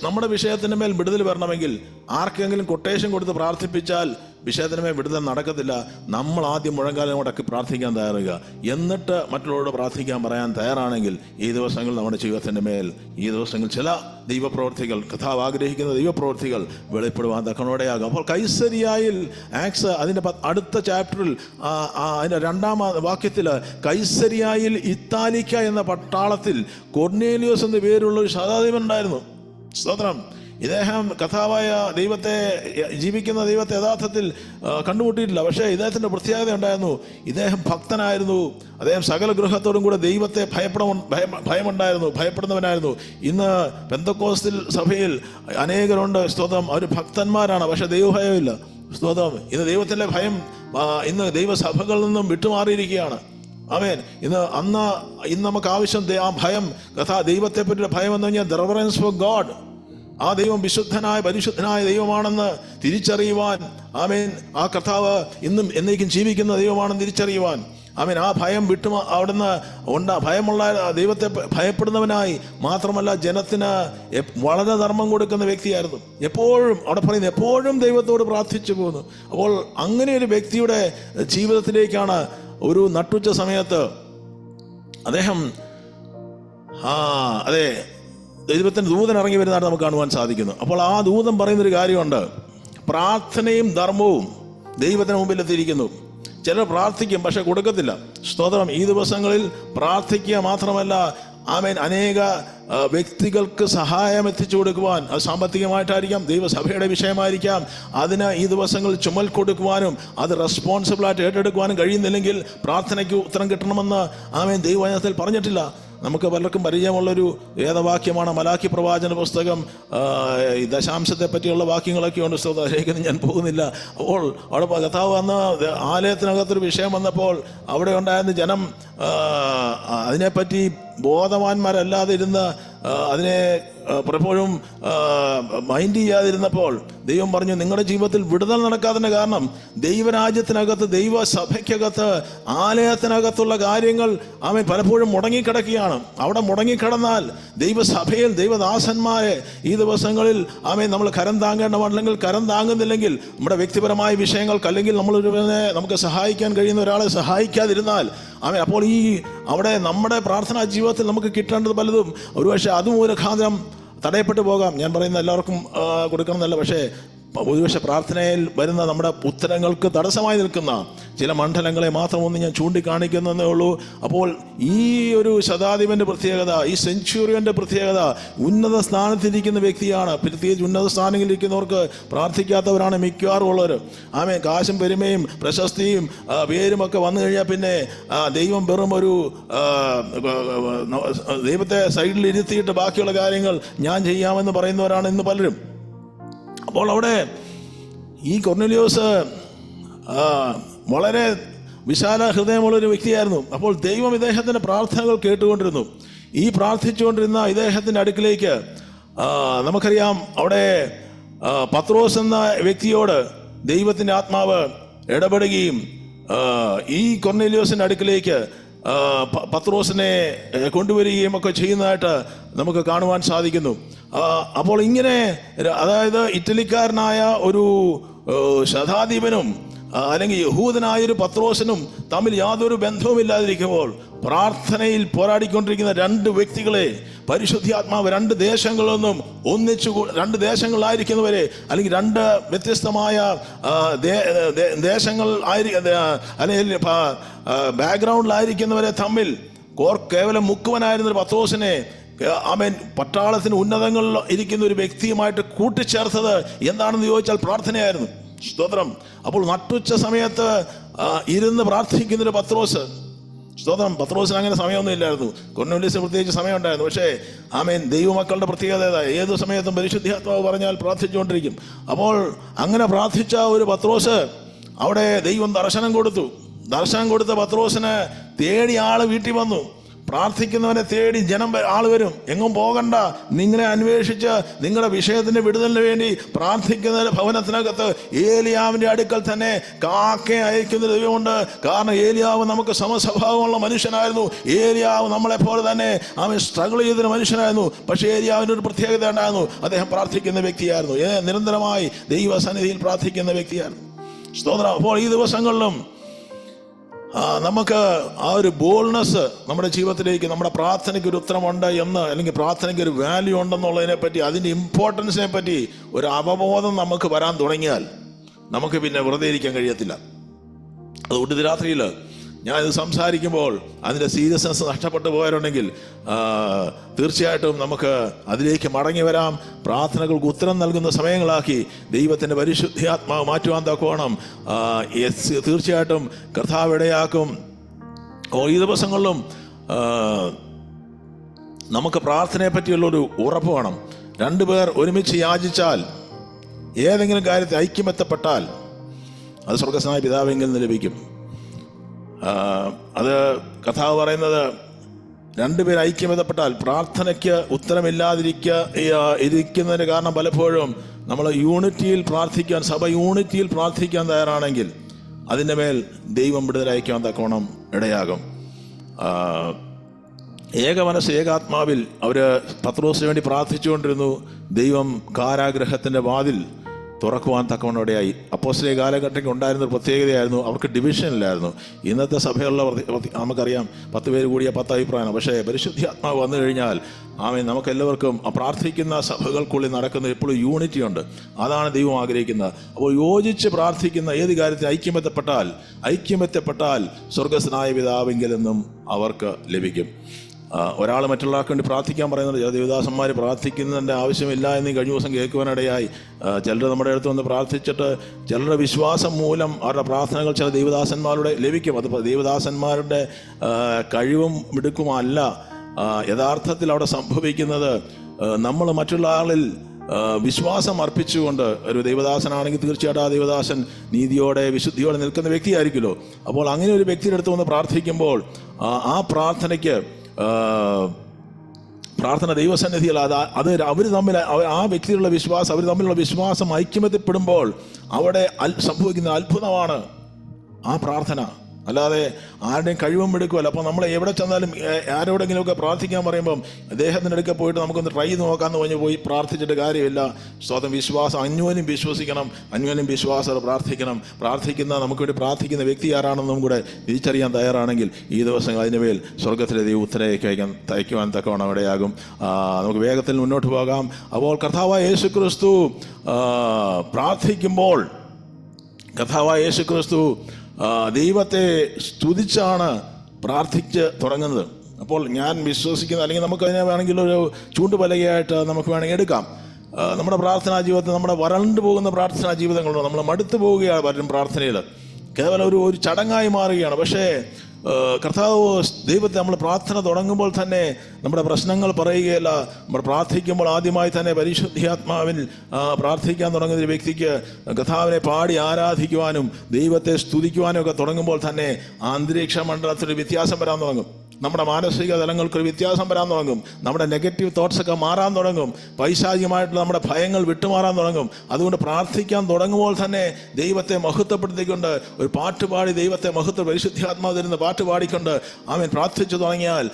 നമ്മുടെ വിഷയത്തിൻ്റെ മേൽ വിടുതൽ വരണമെങ്കിൽ ആർക്കെങ്കിലും കൊട്ടേഷൻ കൊടുത്ത് പ്രാർത്ഥിപ്പിച്ചാൽ വിഷയത്തിന് മേൽ വിടുതൽ നടക്കത്തില്ല. നമ്മൾ ആദ്യം മുഴങ്കാലം മുടക്കി പ്രാർത്ഥിക്കാൻ തയ്യാറുക. എന്നിട്ട് മറ്റുള്ളവരോട് പ്രാർത്ഥിക്കാൻ പറയാൻ തയ്യാറാണെങ്കിൽ ഈ ദിവസങ്ങൾ നമ്മുടെ ജീവിതത്തിൻ്റെ മേൽ, ഈ ദിവസങ്ങൾ ചില ദൈവപ്രവർത്തികൾ, കർത്താവ് ആഗ്രഹിക്കുന്ന ദൈവപ്രവർത്തികൾ വെളിപ്പെടുവാൻ തക്കനോടെയാകും. അപ്പോൾ കൈസരിയായിൽ അതിൻ്റെ അടുത്ത ചാപ്റ്ററിൽ അതിൻ്റെ 2-ാം വാക്യത്തിൽ, കൈസരിയായിൽ ഇത്താലിക്ക എന്ന പട്ടാളത്തിൽ കൊർന്നേലിയോസ് എന്ന പേരുള്ള ഒരു ശതാധിപൻ ഉണ്ടായിരുന്നു. സ്തോത്രം. ഇദ്ദേഹം കഥാവായ ദൈവത്തെ, ജീവിക്കുന്ന ദൈവത്തെ യഥാർത്ഥത്തിൽ കണ്ടുമുട്ടിയിട്ടില്ല. പക്ഷേ ഇദ്ദേഹത്തിൻ്റെ പ്രത്യേകത ഉണ്ടായിരുന്നു, ഇദ്ദേഹം ഭക്തനായിരുന്നു. അദ്ദേഹം സകല ഗൃഹത്തോടും കൂടെ ദൈവത്തെ ഭയപ്പെടുന്നവനായിരുന്നു. ഇന്ന് പെന്തക്കോസ്തൽ സഭയിൽ അനേകരുണ്ട്, സ്തോത്രം, അവർ ഭക്തന്മാരാണ്, പക്ഷേ ദൈവഭയമില്ല. സ്തോത്രം, ഇന്ന് ദൈവത്തിൻ്റെ ഭയം ഇന്ന് ദൈവസഭകളിൽ നിന്നും വിട്ടുമാറിയിരിക്കുകയാണ്. ആമേൻ. ഇന്ന് നമുക്ക് ആവശ്യം ആ ഭയം, ദൈവത്തെ പറ്റിയുള്ള ഭയം എന്ന് പറഞ്ഞാൽ ദ റെവറൻസ് ഫോർ ഗോഡ്. ആ ദൈവം വിശുദ്ധനായ പരിശുദ്ധനായ ദൈവമാണെന്ന് തിരിച്ചറിയുവാൻ, ആമേൻ, ആ കർത്താവ് ഇന്നും എന്നേക്കും ജീവിക്കുന്ന ദൈവമാണെന്ന് തിരിച്ചറിയുവാൻ, ആമേൻ, ആ ഭയം അവിടുന്ന് ഭയമുള്ള ദൈവത്തെ ഭയപ്പെടുന്നവനായി മാത്രമല്ല ജനത്തിന് വളരെ ധർമ്മം കൊടുക്കുന്ന വ്യക്തിയായിരുന്നു. എപ്പോഴും അവിടെ പറയുന്നത് എപ്പോഴും ദൈവത്തോട് പ്രാർത്ഥിച്ചു പോകുന്നു. അപ്പോൾ അങ്ങനെ ഒരു വ്യക്തിയുടെ ജീവിതത്തിലേക്കാണ് ഒരു നട്ടുച്ച സമയത്ത് അദ്ദേഹം അതെ ദൈവത്തിൻ്റെ ദൂതൻ ഇറങ്ങി വരുന്നതായിട്ട് നമുക്ക് കാണുവാൻ സാധിക്കുന്നു. അപ്പോൾ ആ ദൂതൻ പറയുന്നൊരു കാര്യമുണ്ട്, പ്രാർത്ഥനയും ധർമ്മവും ദൈവത്തിന് മുമ്പിൽ എത്തിയിരിക്കുന്നു. ചിലർ പ്രാർത്ഥിക്കും, പക്ഷെ കൊടുക്കത്തില്ല. സ്തോത്രം. ഈ ദിവസങ്ങളിൽ പ്രാർത്ഥിക്കുക മാത്രമല്ല, ആമേൻ, അനേക വ്യക്തികൾക്ക് സഹായം എത്തിച്ചു കൊടുക്കുവാൻ, അത് സാമ്പത്തികമായിട്ടായിരിക്കാം, ദൈവസഭയുടെ വിഷയമായിരിക്കാം, അതിന് ഈ ദിവസങ്ങളിൽ ചുമൽ കൊടുക്കുവാനും അത് റെസ്പോൺസിബിളായിട്ട് ഏറ്റെടുക്കുവാനും കഴിയുന്നില്ലെങ്കിൽ പ്രാർത്ഥനയ്ക്ക് ഉത്തരം കിട്ടണമെന്ന് ആമേൻ ദൈവവചനത്തിൽ പറഞ്ഞിട്ടില്ല. നമുക്ക് പലർക്കും പരിചയമുള്ളൊരു വേദവാക്യമാണ് മലാക്കി പ്രവാചന പുസ്തകം. ദശാംശത്തെ പറ്റിയുള്ള വാക്യങ്ങളൊക്കെ ഉണ്ട്. അതിലേക്ക് ഞാൻ പോകുന്നില്ല. അപ്പോൾ അവിടെ കർത്താവ് വന്ന് ആലയത്തിനകത്തൊരു വിഷയം വന്നപ്പോൾ അവിടെ ഉണ്ടായിരുന്ന ജനം അതിനെപ്പറ്റി ബോധവാന്മാരല്ലാതെ ഇരുന്ന് അതിനെ പലപ്പോഴും മൈൻഡ് ചെയ്യാതിരുന്നപ്പോൾ ദൈവം പറഞ്ഞു, നിങ്ങളുടെ ജീവിതത്തിൽ വിടുതൽ നടക്കാത്തതിൻ്റെ കാരണം ദൈവരാജ്യത്തിനകത്ത്, ദൈവസഭയ്ക്കകത്ത്, ആലയത്തിനകത്തുള്ള കാര്യങ്ങൾ ആമേൻ പലപ്പോഴും മുടങ്ങിക്കിടക്കുകയാണ്. അവിടെ മുടങ്ങിക്കിടന്നാൽ ദൈവസഭയിൽ ദൈവദാസന്മാരെ ഈ ദിവസങ്ങളിൽ ആമേൻ നമ്മൾ കരം താങ്ങേണ്ടവല്ലെങ്കിൽ, കരം താങ്ങുന്നില്ലെങ്കിൽ, നമ്മുടെ വ്യക്തിപരമായ വിഷയങ്ങൾക്ക് അല്ലെങ്കിൽ നമുക്ക് സഹായിക്കാൻ കഴിയുന്ന ഒരാളെ സഹായിക്കാതിരുന്നാൽ ആമേൻ, അപ്പോൾ അവിടെ നമ്മുടെ പ്രാർത്ഥനാ ജീവിതത്തിൽ നമുക്ക് കിട്ടേണ്ടത് പലതും ഒരുപക്ഷെ അതുമൂലഘാതം തടയപ്പെട്ടു പോകാം. ഞാൻ പറയുന്ന എല്ലാവർക്കും കൊടുക്കണമെന്നല്ല, പക്ഷേ ഒരുപക്ഷെ പ്രാർത്ഥനയിൽ വരുന്ന നമ്മുടെ ഉത്തരങ്ങൾക്ക് തടസ്സമായി നിൽക്കുന്ന ചില മണ്ഡലങ്ങളെ മാത്രം ഒന്ന് ഞാൻ ചൂണ്ടിക്കാണിക്കുന്നതേ ഉള്ളൂ. അപ്പോൾ ഈ ഒരു ശതാധിപൻ്റെ പ്രത്യേകത, ഈ സെഞ്ചുറിയൻ്റെ പ്രത്യേകത, ഉന്നത സ്ഥാനത്തിരിക്കുന്ന വ്യക്തിയാണ്. പ്രത്യേകിച്ച് ഉന്നത സ്ഥാനങ്ങളിലിരിക്കുന്നവർക്ക് പ്രാർത്ഥിക്കാത്തവരാണ് മിക്കവാറും ഉള്ളവർ. ആമേൻ. കാശും പെരുമയും പ്രശസ്തിയും പേരുമൊക്കെ വന്നു കഴിഞ്ഞാൽ പിന്നെ ദൈവം വെറും ഒരു ദൈവത്തെ സൈഡിൽ ഇരുത്തിയിട്ട് ബാക്കിയുള്ള കാര്യങ്ങൾ ഞാൻ ചെയ്യാമെന്ന് പറയുന്നവരാണ് ഇന്ന് പലരും. അപ്പോൾ അവിടെ ഈ കൊർന്നേലിയോസ് വളരെ വിശാല ഹൃദയമുള്ളൊരു വ്യക്തിയായിരുന്നു. അപ്പോൾ ദൈവം ഇദ്ദേഹത്തിൻ്റെ പ്രാർത്ഥനകൾ കേട്ടുകൊണ്ടിരുന്നു. ഈ പ്രാർത്ഥിച്ചുകൊണ്ടിരുന്ന ഇദ്ദേഹത്തിൻ്റെ അടുക്കിലേക്ക് നമുക്കറിയാം, അവിടെ പത്രോസ് എന്ന വ്യക്തിയോട് ദൈവത്തിൻ്റെ ആത്മാവ് ഇടപെടുകയും ഈ കൊർന്നേലിയോസിൻ്റെ അടുക്കിലേക്ക് പത്രോസിനെ കൊണ്ടുവരികയും ഒക്കെ ചെയ്യുന്നതായിട്ട് നമുക്ക് കാണുവാൻ സാധിക്കുന്നു. അപ്പോൾ ഇങ്ങനെ, അതായത് ഇറ്റലിക്കാരനായ ഒരു ശതാധിപനും അല്ലെങ്കിൽ യഹൂദനായൊരു പത്രോസിനും തമ്മിൽ യാതൊരു ബന്ധവുമില്ലാതിരിക്കുമ്പോൾ പ്രാർത്ഥനയിൽ പോരാടിക്കൊണ്ടിരിക്കുന്ന രണ്ട് വ്യക്തികളെ പരിശുദ്ധാത്മാവ് രണ്ട് ദേശങ്ങളിൽ നിന്നും ഒന്നിച്ചു, രണ്ട് ദേശങ്ങളിലായിരിക്കുന്നവരെ അല്ലെങ്കിൽ രണ്ട് വ്യത്യസ്തമായ ദേശങ്ങൾ അല്ലെങ്കിൽ ബാക്ക്ഗ്രൗണ്ടിലായിരിക്കുന്നവരെ തമ്മിൽ കേവലം മുക്കുവനായിരുന്നൊരു പത്രോസിനെ ആമേൻ പട്ടാളത്തിന് ഉന്നതങ്ങളിൽ ഇരിക്കുന്ന ഒരു വ്യക്തിയുമായിട്ട് കൂട്ടിച്ചേർത്തത് എന്താണെന്ന് ചോദിച്ചാൽ പ്രാർത്ഥനയായിരുന്നു. സ്തോത്രം. അപ്പോൾ നട്ടുച്ച സമയത്ത് ഇരുന്ന് പ്രാർത്ഥിക്കുന്നൊരു പത്രോസ്, സ്തോത്രം. പത്രോസിന് അങ്ങനെ സമയമൊന്നും ഇല്ലായിരുന്നു. കൊർന്നേലിയോസിന് പ്രത്യേകിച്ച് സമയം ഉണ്ടായിരുന്നു. പക്ഷേ ആമേൻ ദൈവമക്കളുടെ പ്രത്യേകത ഏതു സമയത്തും പരിശുദ്ധാത്മാവ് പറഞ്ഞാൽ പ്രാർത്ഥിച്ചുകൊണ്ടിരിക്കും. അപ്പോൾ അങ്ങനെ പ്രാർത്ഥിച്ച ഒരു പത്രോസ്, അവിടെ ദൈവം ദർശനം കൊടുത്തു. ദർശനം കൊടുത്ത പത്രോസിന് തേടി ആള് വീട്ടിൽ വന്നു. പ്രാർത്ഥിക്കുന്നവനെ തേടി ആൾ വരും. എങ്ങും പോകണ്ട, നിങ്ങളെ അന്വേഷിച്ച് നിങ്ങളുടെ വിഷയത്തിന്റെ വിടുതലിന് വേണ്ടി പ്രാർത്ഥിക്കുന്ന ഭവനത്തിനകത്ത് ഏലിയാവിന്റെ അടുക്കൽ തന്നെ കാക്കെ അയക്കുന്ന ദൈവമുണ്ട്. കാരണം ഏലിയാവ് നമുക്ക് സമസ്വഭാവമുള്ള മനുഷ്യനായിരുന്നു. ഏലിയാവ് നമ്മളെപ്പോലെ തന്നെ അവൻ സ്ട്രഗിൾ ചെയ്തൊരു മനുഷ്യനായിരുന്നു. പക്ഷേ ഏലിയാവിൻ്റെ ഒരു പ്രത്യേകത ഉണ്ടായിരുന്നു, അദ്ദേഹം പ്രാർത്ഥിക്കുന്ന വ്യക്തിയായിരുന്നു. നിരന്തരമായി ദൈവസന്നിധിയിൽ പ്രാർത്ഥിക്കുന്ന വ്യക്തിയായിരുന്നു. സ്തോത്രം. അപ്പോൾ ഈ ദിവസങ്ങളിലും നമുക്ക് ആ ഒരു ബോൾനെസ് നമ്മുടെ ജീവിതത്തിലേക്ക്, നമ്മുടെ പ്രാർത്ഥനയ്ക്ക് ഒരു ഉത്തരമുണ്ട് എന്ന്, അല്ലെങ്കിൽ പ്രാർത്ഥനയ്ക്ക് ഒരു വാല്യൂ ഉണ്ടെന്നുള്ളതിനെ പറ്റി, അതിൻ്റെ ഇമ്പോർട്ടൻസിനെ പറ്റി ഒരു അവബോധം നമുക്ക് വരാൻ തുടങ്ങിയാൽ നമുക്ക് പിന്നെ വെറുതെ ഇരിക്കാൻ കഴിയത്തില്ല. അതുകൊണ്ട് രാത്രിയിൽ ഞാനിത് സംസാരിക്കുമ്പോൾ അതിൻ്റെ സീരിയസ്നെസ് നഷ്ടപ്പെട്ടു പോയവരുണ്ടെങ്കിൽ തീർച്ചയായിട്ടും നമുക്ക് അതിലേക്ക് മടങ്ങി വരാം. പ്രാർത്ഥനകൾക്ക് ഉത്തരം നൽകുന്ന സമയങ്ങളാക്കി ദൈവത്തിൻ്റെ പരിശുദ്ധാത്മാവ് മാറ്റുവാൻ തക്കോണം തീർച്ചയായിട്ടും കർത്താവ് ഇടയാക്കും. ഈ ദിവസങ്ങളിലും നമുക്ക് പ്രാർത്ഥനയെ പറ്റിയുള്ളൊരു ഉറപ്പ് വേണം. രണ്ടുപേർ ഒരുമിച്ച് യാചിച്ചാൽ, ഏതെങ്കിലും കാര്യത്തിൽ ഐക്യമെത്തപ്പെട്ടാൽ അത് സ്വർഗ്ഗസ്നായ പിതാവെങ്കിൽ നിന്ന് ലഭിക്കും. അത് കർത്താവ് പറയുന്നത്, രണ്ടുപേർ ഐക്യമെത്തപ്പെട്ടാൽ. പ്രാർത്ഥനയ്ക്ക് ഉത്തരമില്ലാതിരിക്കുന്നതിന് കാരണം പലപ്പോഴും നമ്മൾ യൂണിറ്റിയിൽ പ്രാർത്ഥിക്കാൻ, സഭ യൂണിറ്റിയിൽ പ്രാർത്ഥിക്കാൻ തയ്യാറാണെങ്കിൽ അതിൻ്റെ മേൽ ദൈവം വിടുതലയക്കാൻ തക്കോണം ഇടയാകും. ഏക മനസ്സ് ഏകാത്മാവിൽ അവർ പത്രോസിന് വേണ്ടി പ്രാർത്ഥിച്ചുകൊണ്ടിരുന്നു. ദൈവം കാരാഗ്രഹത്തിൻ്റെ വാതിൽ തുറക്കുവാൻ തക്കവണ്ണം ഇടയായി. അപ്പോസ്തലിക കാലഘട്ടത്തിൽ ഉണ്ടായിരുന്ന ഒരു പ്രത്യേകതയായിരുന്നു, അവർക്ക് ഡിവിഷനിലായിരുന്നു. ഇന്നത്തെ സഭയുള്ള നമുക്കറിയാം 10 പേര് കൂടിയ 10 അഭിപ്രായമാണ്. പക്ഷേ പരിശുദ്ധാത്മാവ് വന്നു കഴിഞ്ഞാൽ നമുക്കെല്ലാവർക്കും ആ പ്രാർത്ഥിക്കുന്ന സഭകൾക്കുള്ളിൽ നടക്കുന്ന എപ്പോഴും യൂണിറ്റി ഉണ്ട്. അതാണ് ദൈവം ആഗ്രഹിക്കുന്നത്. അപ്പോൾ യോജിച്ച് പ്രാർത്ഥിക്കുന്ന ഏത് കാര്യത്തിൽ ഐക്യമെത്തപ്പെട്ടാൽ സ്വർഗ്ഗസ്നായ പിതാവെങ്കിലെന്നും അവർക്ക് ലഭിക്കും. ഒരാൾ മറ്റുള്ളവർക്ക് വേണ്ടി പ്രാർത്ഥിക്കാൻ പറയുന്നത്, ചില ദേവദാസന്മാർ പ്രാർത്ഥിക്കുന്നതിൻ്റെ ആവശ്യമില്ല എന്ന് കഴിഞ്ഞ ദിവസം കേൾക്കുവാനിടയായി. ചിലർ നമ്മുടെ അടുത്ത് വന്ന് പ്രാർത്ഥിച്ചിട്ട് ചിലരുടെ വിശ്വാസം മൂലം അവരുടെ പ്രാർത്ഥനകൾ ചില ദേവദാസന്മാരുടെ ലഭിക്കും. അത് ദേവദാസന്മാരുടെ കഴിവും മിടുക്കുമല്ല. യഥാർത്ഥത്തിൽ അവിടെ സംഭവിക്കുന്നത്, നമ്മൾ മറ്റുള്ള ആളിൽ വിശ്വാസം അർപ്പിച്ചുകൊണ്ട്, ഒരു ദൈവദാസനാണെങ്കിൽ തീർച്ചയായിട്ടും ആ ദൈവദാസൻ നീതിയോടെ വിശുദ്ധിയോടെ നിൽക്കുന്ന വ്യക്തിയായിരിക്കുമല്ലോ. അപ്പോൾ അങ്ങനെ ഒരു വ്യക്തിയുടെ അടുത്ത് വന്ന് പ്രാർത്ഥിക്കുമ്പോൾ ആ പ്രാർത്ഥന ദൈവസന്നിധിയിൽ അത് അവർ തമ്മിൽ ആ വ്യക്തികളുടെ വിശ്വാസം, അവർ തമ്മിലുള്ള വിശ്വാസം ഐക്യമെത്തപ്പെടുമ്പോൾ അവിടെ സംഭവിക്കുന്ന അത്ഭുതമാണ് ആ പ്രാർത്ഥന. അല്ലാതെ ആരുടെയും കഴിവും എടുക്കുമല്ലോ. അപ്പോൾ നമ്മൾ എവിടെ ചെന്നാലും ആരോടെങ്കിലുമൊക്കെ പ്രാർത്ഥിക്കാൻ പറയുമ്പം അദ്ദേഹത്തിൻ്റെ അടുക്ക പോയിട്ട് നമുക്കൊന്ന് ട്രൈ ചെയ്ത് നോക്കാമെന്ന് പറഞ്ഞ് പോയി പ്രാർത്ഥിച്ചിട്ട് കാര്യമില്ല. സ്വന്തം വിശ്വാസം അന്യോന്യം വിശ്വസിക്കണം, അന്യോന്യം വിശ്വാസം പ്രാർത്ഥിക്കുന്ന നമുക്ക് വേണ്ടി പ്രാർത്ഥിക്കുന്ന വ്യക്തി ആരാണെന്നും കൂടെ തിരിച്ചറിയാൻ തയ്യാറാണെങ്കിൽ ഈ ദിവസം അതിനുമേൽ സ്വർഗ്ഗത്തിലെ ദൈവം തയ്ക്കുവാൻ തക്കവണ്ണം ഇടയാകും. നമുക്ക് വേഗത്തിൽ മുന്നോട്ട് പോകാം. അപ്പോൾ കർത്താവായ യേശുക്രിസ്തു പ്രാർത്ഥിക്കുമ്പോൾ ദൈവത്തെ സ്തുതിച്ചാണ് പ്രാർത്ഥിച്ച് തുടങ്ങുന്നത്. അപ്പോൾ ഞാൻ വിശ്വസിക്കുന്ന, അല്ലെങ്കിൽ നമുക്കതിനെ വേണമെങ്കിൽ ഒരു ചൂണ്ടുപലകയായിട്ട് നമുക്ക് വേണമെങ്കിൽ എടുക്കാം. നമ്മുടെ പ്രാർത്ഥനാ ജീവിതത്തിൽ, നമ്മുടെ വരണ്ടു പോകുന്ന പ്രാർത്ഥനാ ജീവിതങ്ങളുണ്ട്. നമ്മൾ മടുത്തു പോവുകയാണ് പലരും പ്രാർത്ഥനയിൽ, കേവലം ഒരു ചടങ്ങായി മാറുകയാണ്. പക്ഷേ കർത്താവ് ദൈവത്തെ നമ്മൾ പ്രാർത്ഥന തുടങ്ങുമ്പോൾ തന്നെ നമ്മുടെ പ്രശ്നങ്ങൾ പറയുകയല്ല. നമ്മൾ പ്രാർത്ഥിക്കുമ്പോൾ ആദ്യമായി തന്നെ പരിശുദ്ധാത്മാവിൽ പ്രാർത്ഥിക്കാൻ തുടങ്ങുന്ന ഒരു വ്യക്തിക്ക് കർത്താവിനെ പാടി ആരാധിക്കുവാനും ദൈവത്തെ സ്തുതിക്കുവാനും ഒക്കെ തുടങ്ങുമ്പോൾ തന്നെ അന്തരീക്ഷ മണ്ഡലത്തിൽ വ്യത്യാസം വരാൻ തുടങ്ങും. നമ്മുടെ മാനസിക തലങ്ങൾക്കൊരു വ്യത്യാസം വരാൻ തുടങ്ങും. നമ്മുടെ നെഗറ്റീവ് തോട്ട്സൊക്കെ മാറാൻ തുടങ്ങും. പൈശാചികമായിട്ടുള്ള നമ്മുടെ ഭയങ്ങൾ വിട്ടുമാറാൻ തുടങ്ങും. അതുകൊണ്ട് പ്രാർത്ഥിക്കാൻ തുടങ്ങുമ്പോൾ തന്നെ ദൈവത്തെ മഹത്വപ്പെടുത്തിക്കൊണ്ട് ഒരു പാട്ടുപാടി ദൈവത്തെ പരിശുദ്ധാത്മാവ് തരുന്ന പാട്ട് പാടിക്കൊണ്ട് ആമേൻ പ്രാർത്ഥിച്ചു തുടങ്ങിയാൽ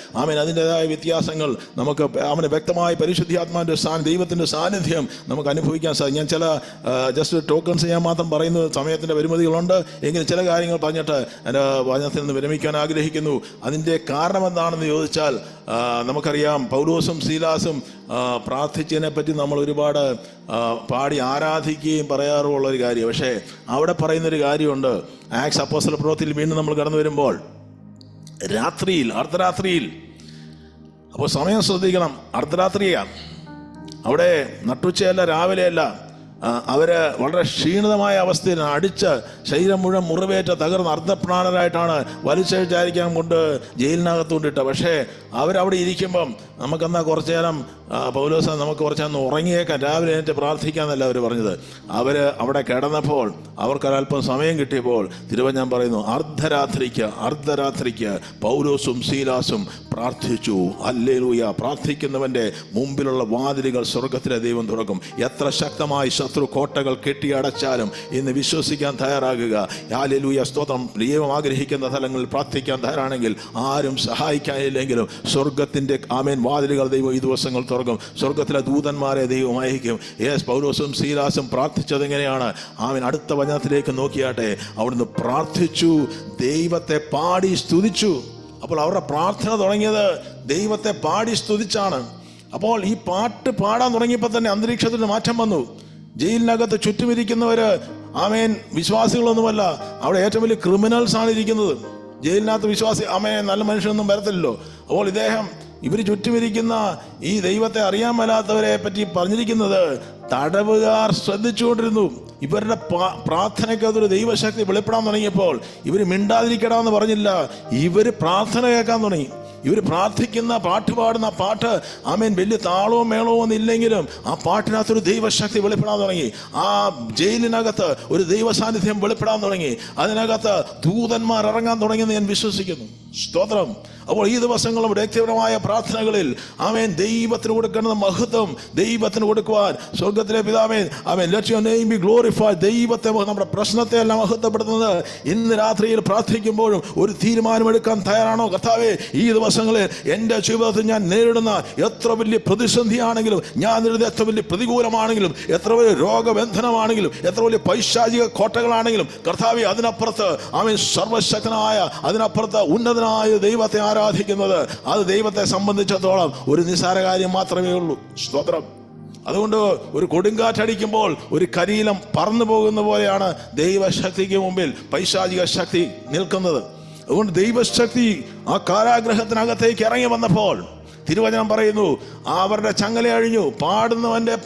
അതിൻ്റെതായ വ്യത്യാസങ്ങൾ നമുക്ക് വ്യക്തമായി പരിശുദ്ധാത്മാവിൻ്റെ ദൈവത്തിൻ്റെ സാന്നിധ്യം നമുക്ക് അനുഭവിക്കാൻ സാധിക്കും. ഞാൻ ചില ജസ്റ്റ് ടോക്കൺസ് ചെയ്യാൻ മാത്രം പറയുന്ന സമയത്തിൻ്റെ പരിമിതികളുണ്ട്. എങ്കിലും ചില കാര്യങ്ങൾ പറഞ്ഞിട്ട് എൻ്റെ വചനത്തിൽ നിന്ന് വിരമിക്കാൻ ആഗ്രഹിക്കുന്നു. അതിൻ്റെ കാരണം എന്താണെന്ന് ചോദിച്ചാൽ, നമുക്കറിയാം പൗലോസും സീലാസും പ്രാർത്ഥിച്ചതിനെ പറ്റി നമ്മൾ ഒരുപാട് പാടി ആരാധിക്കുകയും പറയാറുള്ള ഒരു കാര്യം. പക്ഷേ അവിടെ പറയുന്നൊരു കാര്യമുണ്ട്. ആക്ട്സ് അപ്പോസ്തല പ്രവൃത്തിയിൽ വീണ്ടും നമ്മൾ കടന്നു വരുമ്പോൾ അർദ്ധരാത്രിയിൽ, അപ്പോൾ സമയം ശ്രദ്ധിക്കണം, അർദ്ധരാത്രിയാണ്. അവിടെ നട്ടുച്ചയല്ല, രാവിലെയല്ല. അവര് വളരെ ക്ഷീണിതമായ അവസ്ഥയിൽ അടിച്ച് ശരീരം മുഴുവൻ മുറിവേറ്റ തകർന്ന് അർദ്ധപ്രാണരായിട്ടാണ് വലിച്ചഴിച്ചായിരിക്കാൻ കൊണ്ട് ജയിലിനകത്ത് കൊണ്ടിട്ട്. പക്ഷേ അവരവിടെ ഇരിക്കുമ്പം നമുക്കെന്നാൽ കുറച്ചു നേരം പൗലോസ് നമുക്ക് കുറച്ച് നേരം ഉറങ്ങിയേക്കാൻ, രാവിലെ എഴുന്നേറ്റ് പ്രാർത്ഥിക്കാമെന്നല്ല അവർ പറഞ്ഞത്. അവർ അവിടെ കിടന്നപ്പോൾ അവർക്കൊരല്പം സമയം കിട്ടിയപ്പോൾ തിരുവചനം പറയുന്നു, അർദ്ധരാത്രിക്ക് പൗലോസും സീലാസും പ്രാർത്ഥിച്ചു. ഹല്ലേലൂയ. പ്രാർത്ഥിക്കുന്നവൻ്റെ മുമ്പിലുള്ള വാതിലുകൾ സ്വർഗത്തിലെ ദൈവം തുറക്കും. എത്ര ശക്തമായി ശത്രു കോട്ടകൾ കെട്ടിയടച്ചാലും ഇന്ന് വിശ്വസിക്കാൻ തയ്യാറാകുക. ഹല്ലേലൂയ, സ്തോത്രം. ദൈവം ആഗ്രഹിക്കുന്ന തലങ്ങളിൽ പ്രാർത്ഥിക്കാൻ തയ്യാറാണെങ്കിൽ ആരും സഹായിക്കാനില്ലെങ്കിലും സ്വർഗത്തിൻ്റെ വാതിലുകൾ ദൈവം ഈ ദിവസങ്ങൾ തുറക്കും. സ്വർഗത്തിലെ ദൂതന്മാരെ ദൈവം അയക്കും. പൗലോസും സീലാസും പ്രാർത്ഥിച്ചത് എങ്ങനെയാണ്? അടുത്ത വചനത്തിലേക്ക് നോക്കിയാട്ടെ. അവിടുന്ന് പ്രാർത്ഥിച്ചു, ദൈവത്തെ പാടി സ്തുതിച്ചു. അപ്പോൾ അവരുടെ പ്രാർത്ഥന തുടങ്ങിയത് ദൈവത്തെ പാടി സ്തുതിച്ചാണ്. അപ്പോൾ ഈ പാട്ട് പാടാൻ തുടങ്ങിയപ്പോൾ തന്നെ അന്തരീക്ഷത്തിന് മാറ്റം വന്നു. ജയിലിനകത്ത് ചുറ്റുമിരിക്കുന്നവര് വിശ്വാസികളൊന്നുമല്ല, അവിടെ ഏറ്റവും വലിയ ക്രിമിനൽസ് ആണ് ഇരിക്കുന്നത്. ജയിലിനകത്ത് വിശ്വാസി നല്ല മനുഷ്യനൊന്നും വരത്തില്ലല്ലോ. അപ്പോൾ ഇവർ ചുറ്റുമിരിക്കുന്ന ഈ ദൈവത്തെ അറിയാൻ മേലാത്തവരെ പറ്റി പറഞ്ഞിരിക്കുന്നത് തടവുകാർ ശ്രദ്ധിച്ചുകൊണ്ടിരുന്നു. ഇവരുടെ പ്രാർത്ഥനയ്ക്ക് അതൊരു ദൈവശക്തി വെളിപ്പെടാൻ തുടങ്ങിയപ്പോൾ ഇവർ മിണ്ടാതിരിക്കണമെന്ന് പറഞ്ഞില്ല, ഇവർ പ്രാർത്ഥന കേൾക്കാൻ തുടങ്ങി. ഇവർ പ്രാർത്ഥിക്കുന്ന പാട്ട് പാടുന്ന പാട്ട് വലിയ താളവും മേളവും ഒന്നും ഇല്ലെങ്കിലും ആ പാട്ടിനകത്തൊരു ദൈവശക്തി വെളിപ്പെടാൻ തുടങ്ങി. ആ ജയിലിനകത്ത് ഒരു ദൈവ സാന്നിധ്യം വെളിപ്പെടാൻ തുടങ്ങി. അതിനകത്ത് ദൂതന്മാർ ഇറങ്ങാൻ തുടങ്ങിയെന്ന് ഞാൻ വിശ്വസിക്കുന്നു. സ്തോത്രം. അപ്പോൾ ഈ ദിവസങ്ങളും വ്യക്തിപരമായ പ്രാർത്ഥനകളിൽ ദൈവത്തിന് കൊടുക്കേണ്ട മഹത്വം ദൈവത്തിന് കൊടുക്കുവാൻ സ്വർഗത്തിലെ പിതാവേ let your name B glorified. ദൈവത്തെ നമ്മുടെ പ്രശ്നത്തെ എല്ലാം മഹത്വപ്പെടുത്തുന്നത് ഇന്ന് രാത്രിയിൽ പ്രാർത്ഥിക്കുമ്പോഴും ഒരു തീരുമാനമെടുക്കാൻ തയ്യാറാണോ? കർത്താവേ, ഈ ദിവസങ്ങളിൽ എൻ്റെ ജീവിതത്തിൽ ഞാൻ നേരിടുന്ന എത്ര വലിയ പ്രതിസന്ധിയാണെങ്കിലും, ഞാൻ നേരിടുന്ന എത്ര വലിയ പ്രതികൂലമാണെങ്കിലും, എത്ര വലിയ രോഗബന്ധനമാണെങ്കിലും, എത്ര വലിയ പൈശാചിക കോട്ടകളാണെങ്കിലും, കർത്താവേ, അതിനപ്പുറത്ത് സർവശക്തനായ, അതിനപ്പുറത്ത് ഉന്നതനായ ദൈവത്തെ ആരാധിക്കുന്നത് അത് ദൈവത്തെ സംബന്ധിച്ചിടത്തോളം ഒരു നിസ്സാര കാര്യം മാത്രമേ ഉള്ളൂ. സ്തോത്രം. അതുകൊണ്ട് ഒരു കൊടുങ്കാറ്റടിക്കുമ്പോൾ ഒരു കരിയിലം പറന്നു പോകുന്ന പോലെയാണ് ദൈവശക്തിക്ക് മുമ്പിൽ പൈശാചിക ശക്തി നിൽക്കുന്നത്. അതുകൊണ്ട് ദൈവശക്തി ആ കാരാഗ്രഹത്തിനകത്തേക്ക് ഇറങ്ങി വന്നപ്പോൾ തിരുവചനം പറയുന്നു, അവരുടെ ചങ്ങല അഴിഞ്ഞു.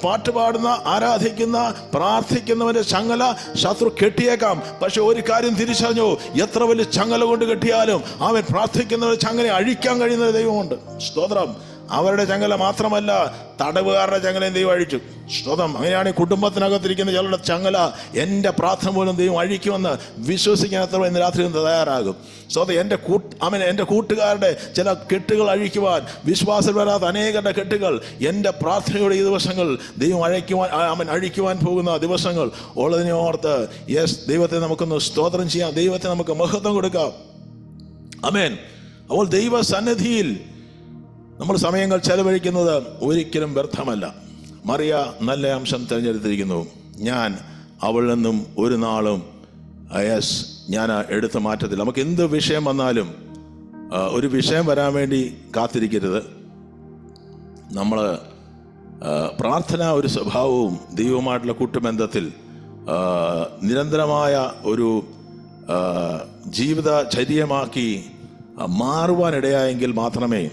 പാട്ട് പാടുന്ന ആരാധിക്കുന്ന പ്രാർത്ഥിക്കുന്നവന്റെ ചങ്ങല ശത്രു കെട്ടിയേക്കാം. പക്ഷെ ഒരു കാര്യം തിരിച്ചറിഞ്ഞു, എത്ര വലിയ ചങ്ങല കൊണ്ട് കെട്ടിയാലും അവൻ പ്രാർത്ഥിക്കുന്നവരുടെ ചങ്ങല അഴിക്കാൻ കഴിയുന്ന ദൈവമുണ്ട്. സ്തോത്രം. അവരുടെ ചങ്ങല മാത്രമല്ല, തടവുകാരുടെ ചങ്ങലയും ദൈവം അഴിച്ചു. സ്തോത്രം. അങ്ങനെയാണ് ഈ കുടുംബത്തിനകത്തിരിക്കുന്ന ചിലരുടെ ചങ്ങല എൻ്റെ പ്രാർത്ഥന പോലും ദൈവം അഴിക്കുമെന്ന് വിശ്വസിക്കാൻ എത്ര ഇന്ന് രാത്രി തയ്യാറാകും. സ്തോത്രം. എൻ്റെ കൂട്ടുകാരുടെ ചില കെട്ടുകൾ അഴിക്കുവാൻ, വിശ്വാസം വരാത്ത അനേകരുടെ കെട്ടുകൾ എൻ്റെ പ്രാർത്ഥനയുടെ ഈ ദിവസങ്ങൾ ദൈവം അഴിക്കുവാൻ പോകുന്ന ദിവസങ്ങൾ ഉള്ളതിനെ ഓർത്ത് ദൈവത്തെ നമുക്കൊന്ന് സ്തോത്രം ചെയ്യാം. ദൈവത്തെ നമുക്ക് മഹത്വം കൊടുക്കാം. ആമേൻ. അപ്പോൾ ദൈവസന്നിധിയിൽ നമ്മൾ സമയങ്ങൾ ചെലവഴിക്കുന്നത് ഒരിക്കലും വ്യർത്ഥമല്ല. മറിയ നല്ല അംശം തിരഞ്ഞെടുത്തിരിക്കുന്നു. ഞാൻ അവളിൽ നിന്നും ഒരു നാളും ഞാൻ എടുത്തു മാറ്റത്തില്ല. നമുക്ക് എന്ത് വിഷയം വന്നാലും ഒരു വിഷയം വരാൻ വേണ്ടി കാത്തിരിക്കരുത്. നമ്മൾ പ്രാർത്ഥന ഒരു സ്വഭാവവും ദൈവവുമായിട്ടുള്ള കൂട്ടുബന്ധത്തിൽ നിരന്തരമായ ഒരു ജീവിതചര്യമാക്കി മാറുവാനിടയായെങ്കിൽ മാത്രമേ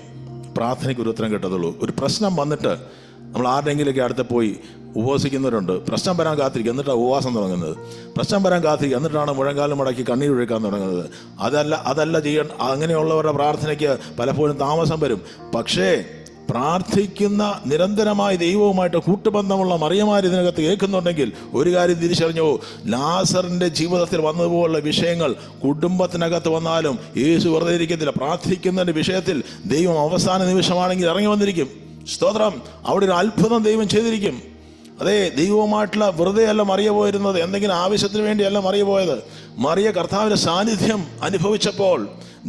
പ്രാർത്ഥനയ്ക്ക് ഒരു ഉത്തരം കിട്ടത്തുള്ളൂ. ഒരു പ്രശ്നം വന്നിട്ട് നമ്മൾ ആരുടെയെങ്കിലൊക്കെ അടുത്ത് പോയി ഉപവസിക്കുന്നവരുണ്ട്. പ്രശ്നം വരാൻ കാത്തിരിക്കും, എന്നിട്ടാണ് ഉപവാസം തുടങ്ങുന്നത്. പ്രശ്നം വരാൻ കാത്തിരിക്കും, എന്നിട്ടാണ് മുഴങ്കാലം മുടക്കി കണ്ണീർ ഒഴുക്കാൻ തുടങ്ങുന്നത്. അതല്ല ചെയ്യണം. അങ്ങനെയുള്ളവരുടെ പ്രാർത്ഥനയ്ക്ക് പലപ്പോഴും താമസം വരും. പക്ഷേ പ്രാർത്ഥിക്കുന്ന നിരന്തരമായി ദൈവവുമായിട്ട് കൂട്ടുബന്ധമുള്ള മറിയമാർ ഇതിനകത്ത് കേൾക്കുന്നുണ്ടെങ്കിൽ ഒരു കാര്യം തിരിച്ചറിഞ്ഞു, ലാസറിൻ്റെ ജീവിതത്തിൽ വന്നതുപോലുള്ള വിഷയങ്ങൾ കുടുംബത്തിനകത്ത് വന്നാലും യേശു വെറുതെ ഇരിക്കത്തില്ല. പ്രാർത്ഥിക്കുന്നതിൻ്റെ വിഷയത്തിൽ ദൈവം അവസാന നിമിഷമാണെങ്കിൽ ഇറങ്ങി വന്നിരിക്കും. സ്തോത്രം. അവിടെ ഒരു അത്ഭുതം ദൈവം ചെയ്തിരിക്കും. അതെ, ദൈവവുമായിട്ടുള്ള വെറുതെ അല്ല മറിയ പോയിരുന്നത്, എന്തെങ്കിലും ആവശ്യത്തിന് വേണ്ടിയല്ല മറിയ പോയത്. മറിയ കർത്താവിൻ്റെ സാന്നിധ്യം അനുഭവിച്ചപ്പോൾ,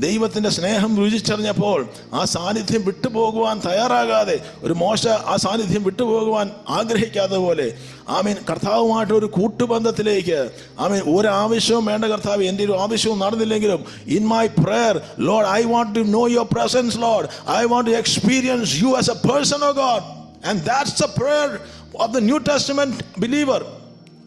ദൈവത്തിൻ്റെ സ്നേഹം രുചിച്ചറിഞ്ഞപ്പോൾ ആ സാന്നിധ്യം വിട്ടുപോകുവാൻ തയ്യാറാകാതെ, ഒരു മോശ ആ സാന്നിധ്യം വിട്ടുപോകുവാൻ ആഗ്രഹിക്കാത്ത പോലെ കർത്താവുമായിട്ട് ഒരു കൂട്ടുബന്ധത്തിലേക്ക് ഒരാവശ്യവും വേണ്ട. കർത്താവ്, എൻ്റെ ഒരു ആവശ്യവും നടന്നില്ലെങ്കിലും in my prayer Lord I want to know your presence Lord, I want to experience you as a person of God. And that's the prayer of the New Testament believer.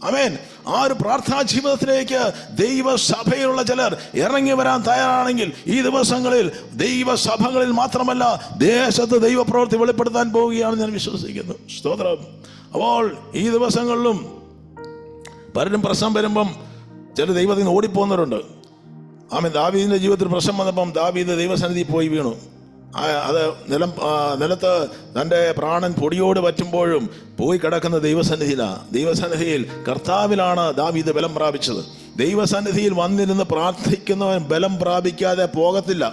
Amen. ആ ഒരു പ്രാർത്ഥനാ ജീവിതത്തിലേക്ക് ദൈവസഭയിലുള്ള ചിലർ ഇറങ്ങി വരാൻ തയ്യാറാണെങ്കിൽ ഈ ദിവസങ്ങളിൽ ദൈവസഭകളിൽ മാത്രമല്ല ദേശത്ത് ദൈവപ്രവൃത്തി വെളിപ്പെടുത്താൻ പോവുകയാണെന്ന് ഞാൻ വിശ്വസിക്കുന്നു. സ്തോത്രം. അപ്പോൾ ഈ ദിവസങ്ങളിലും പലരും പ്രശ്നം വരുമ്പം ചില ദൈവത്തിൽ നിന്ന് ഓടിപ്പോകുന്നവരുണ്ട്. ദാവീദിന്റെ ജീവിതത്തിൽ പ്രശ്നം വന്നപ്പം ദാവീദ് ദൈവസന്നിധി പോയി വീണു. അത് നിലത്ത് തൻ്റെ പ്രാണൻ പൊടിയോട് പറ്റുമ്പോഴും പോയി കിടക്കുന്ന ദൈവസന്നിധിയിൽ കർത്താവിലാണ് ദാവീദ് ബലം പ്രാപിച്ചത്. ദൈവസന്നിധിയിൽ വന്നിരുന്ന് പ്രാർത്ഥിക്കുന്നവൻ ബലം പ്രാപിക്കാതെ പോകത്തില്ല.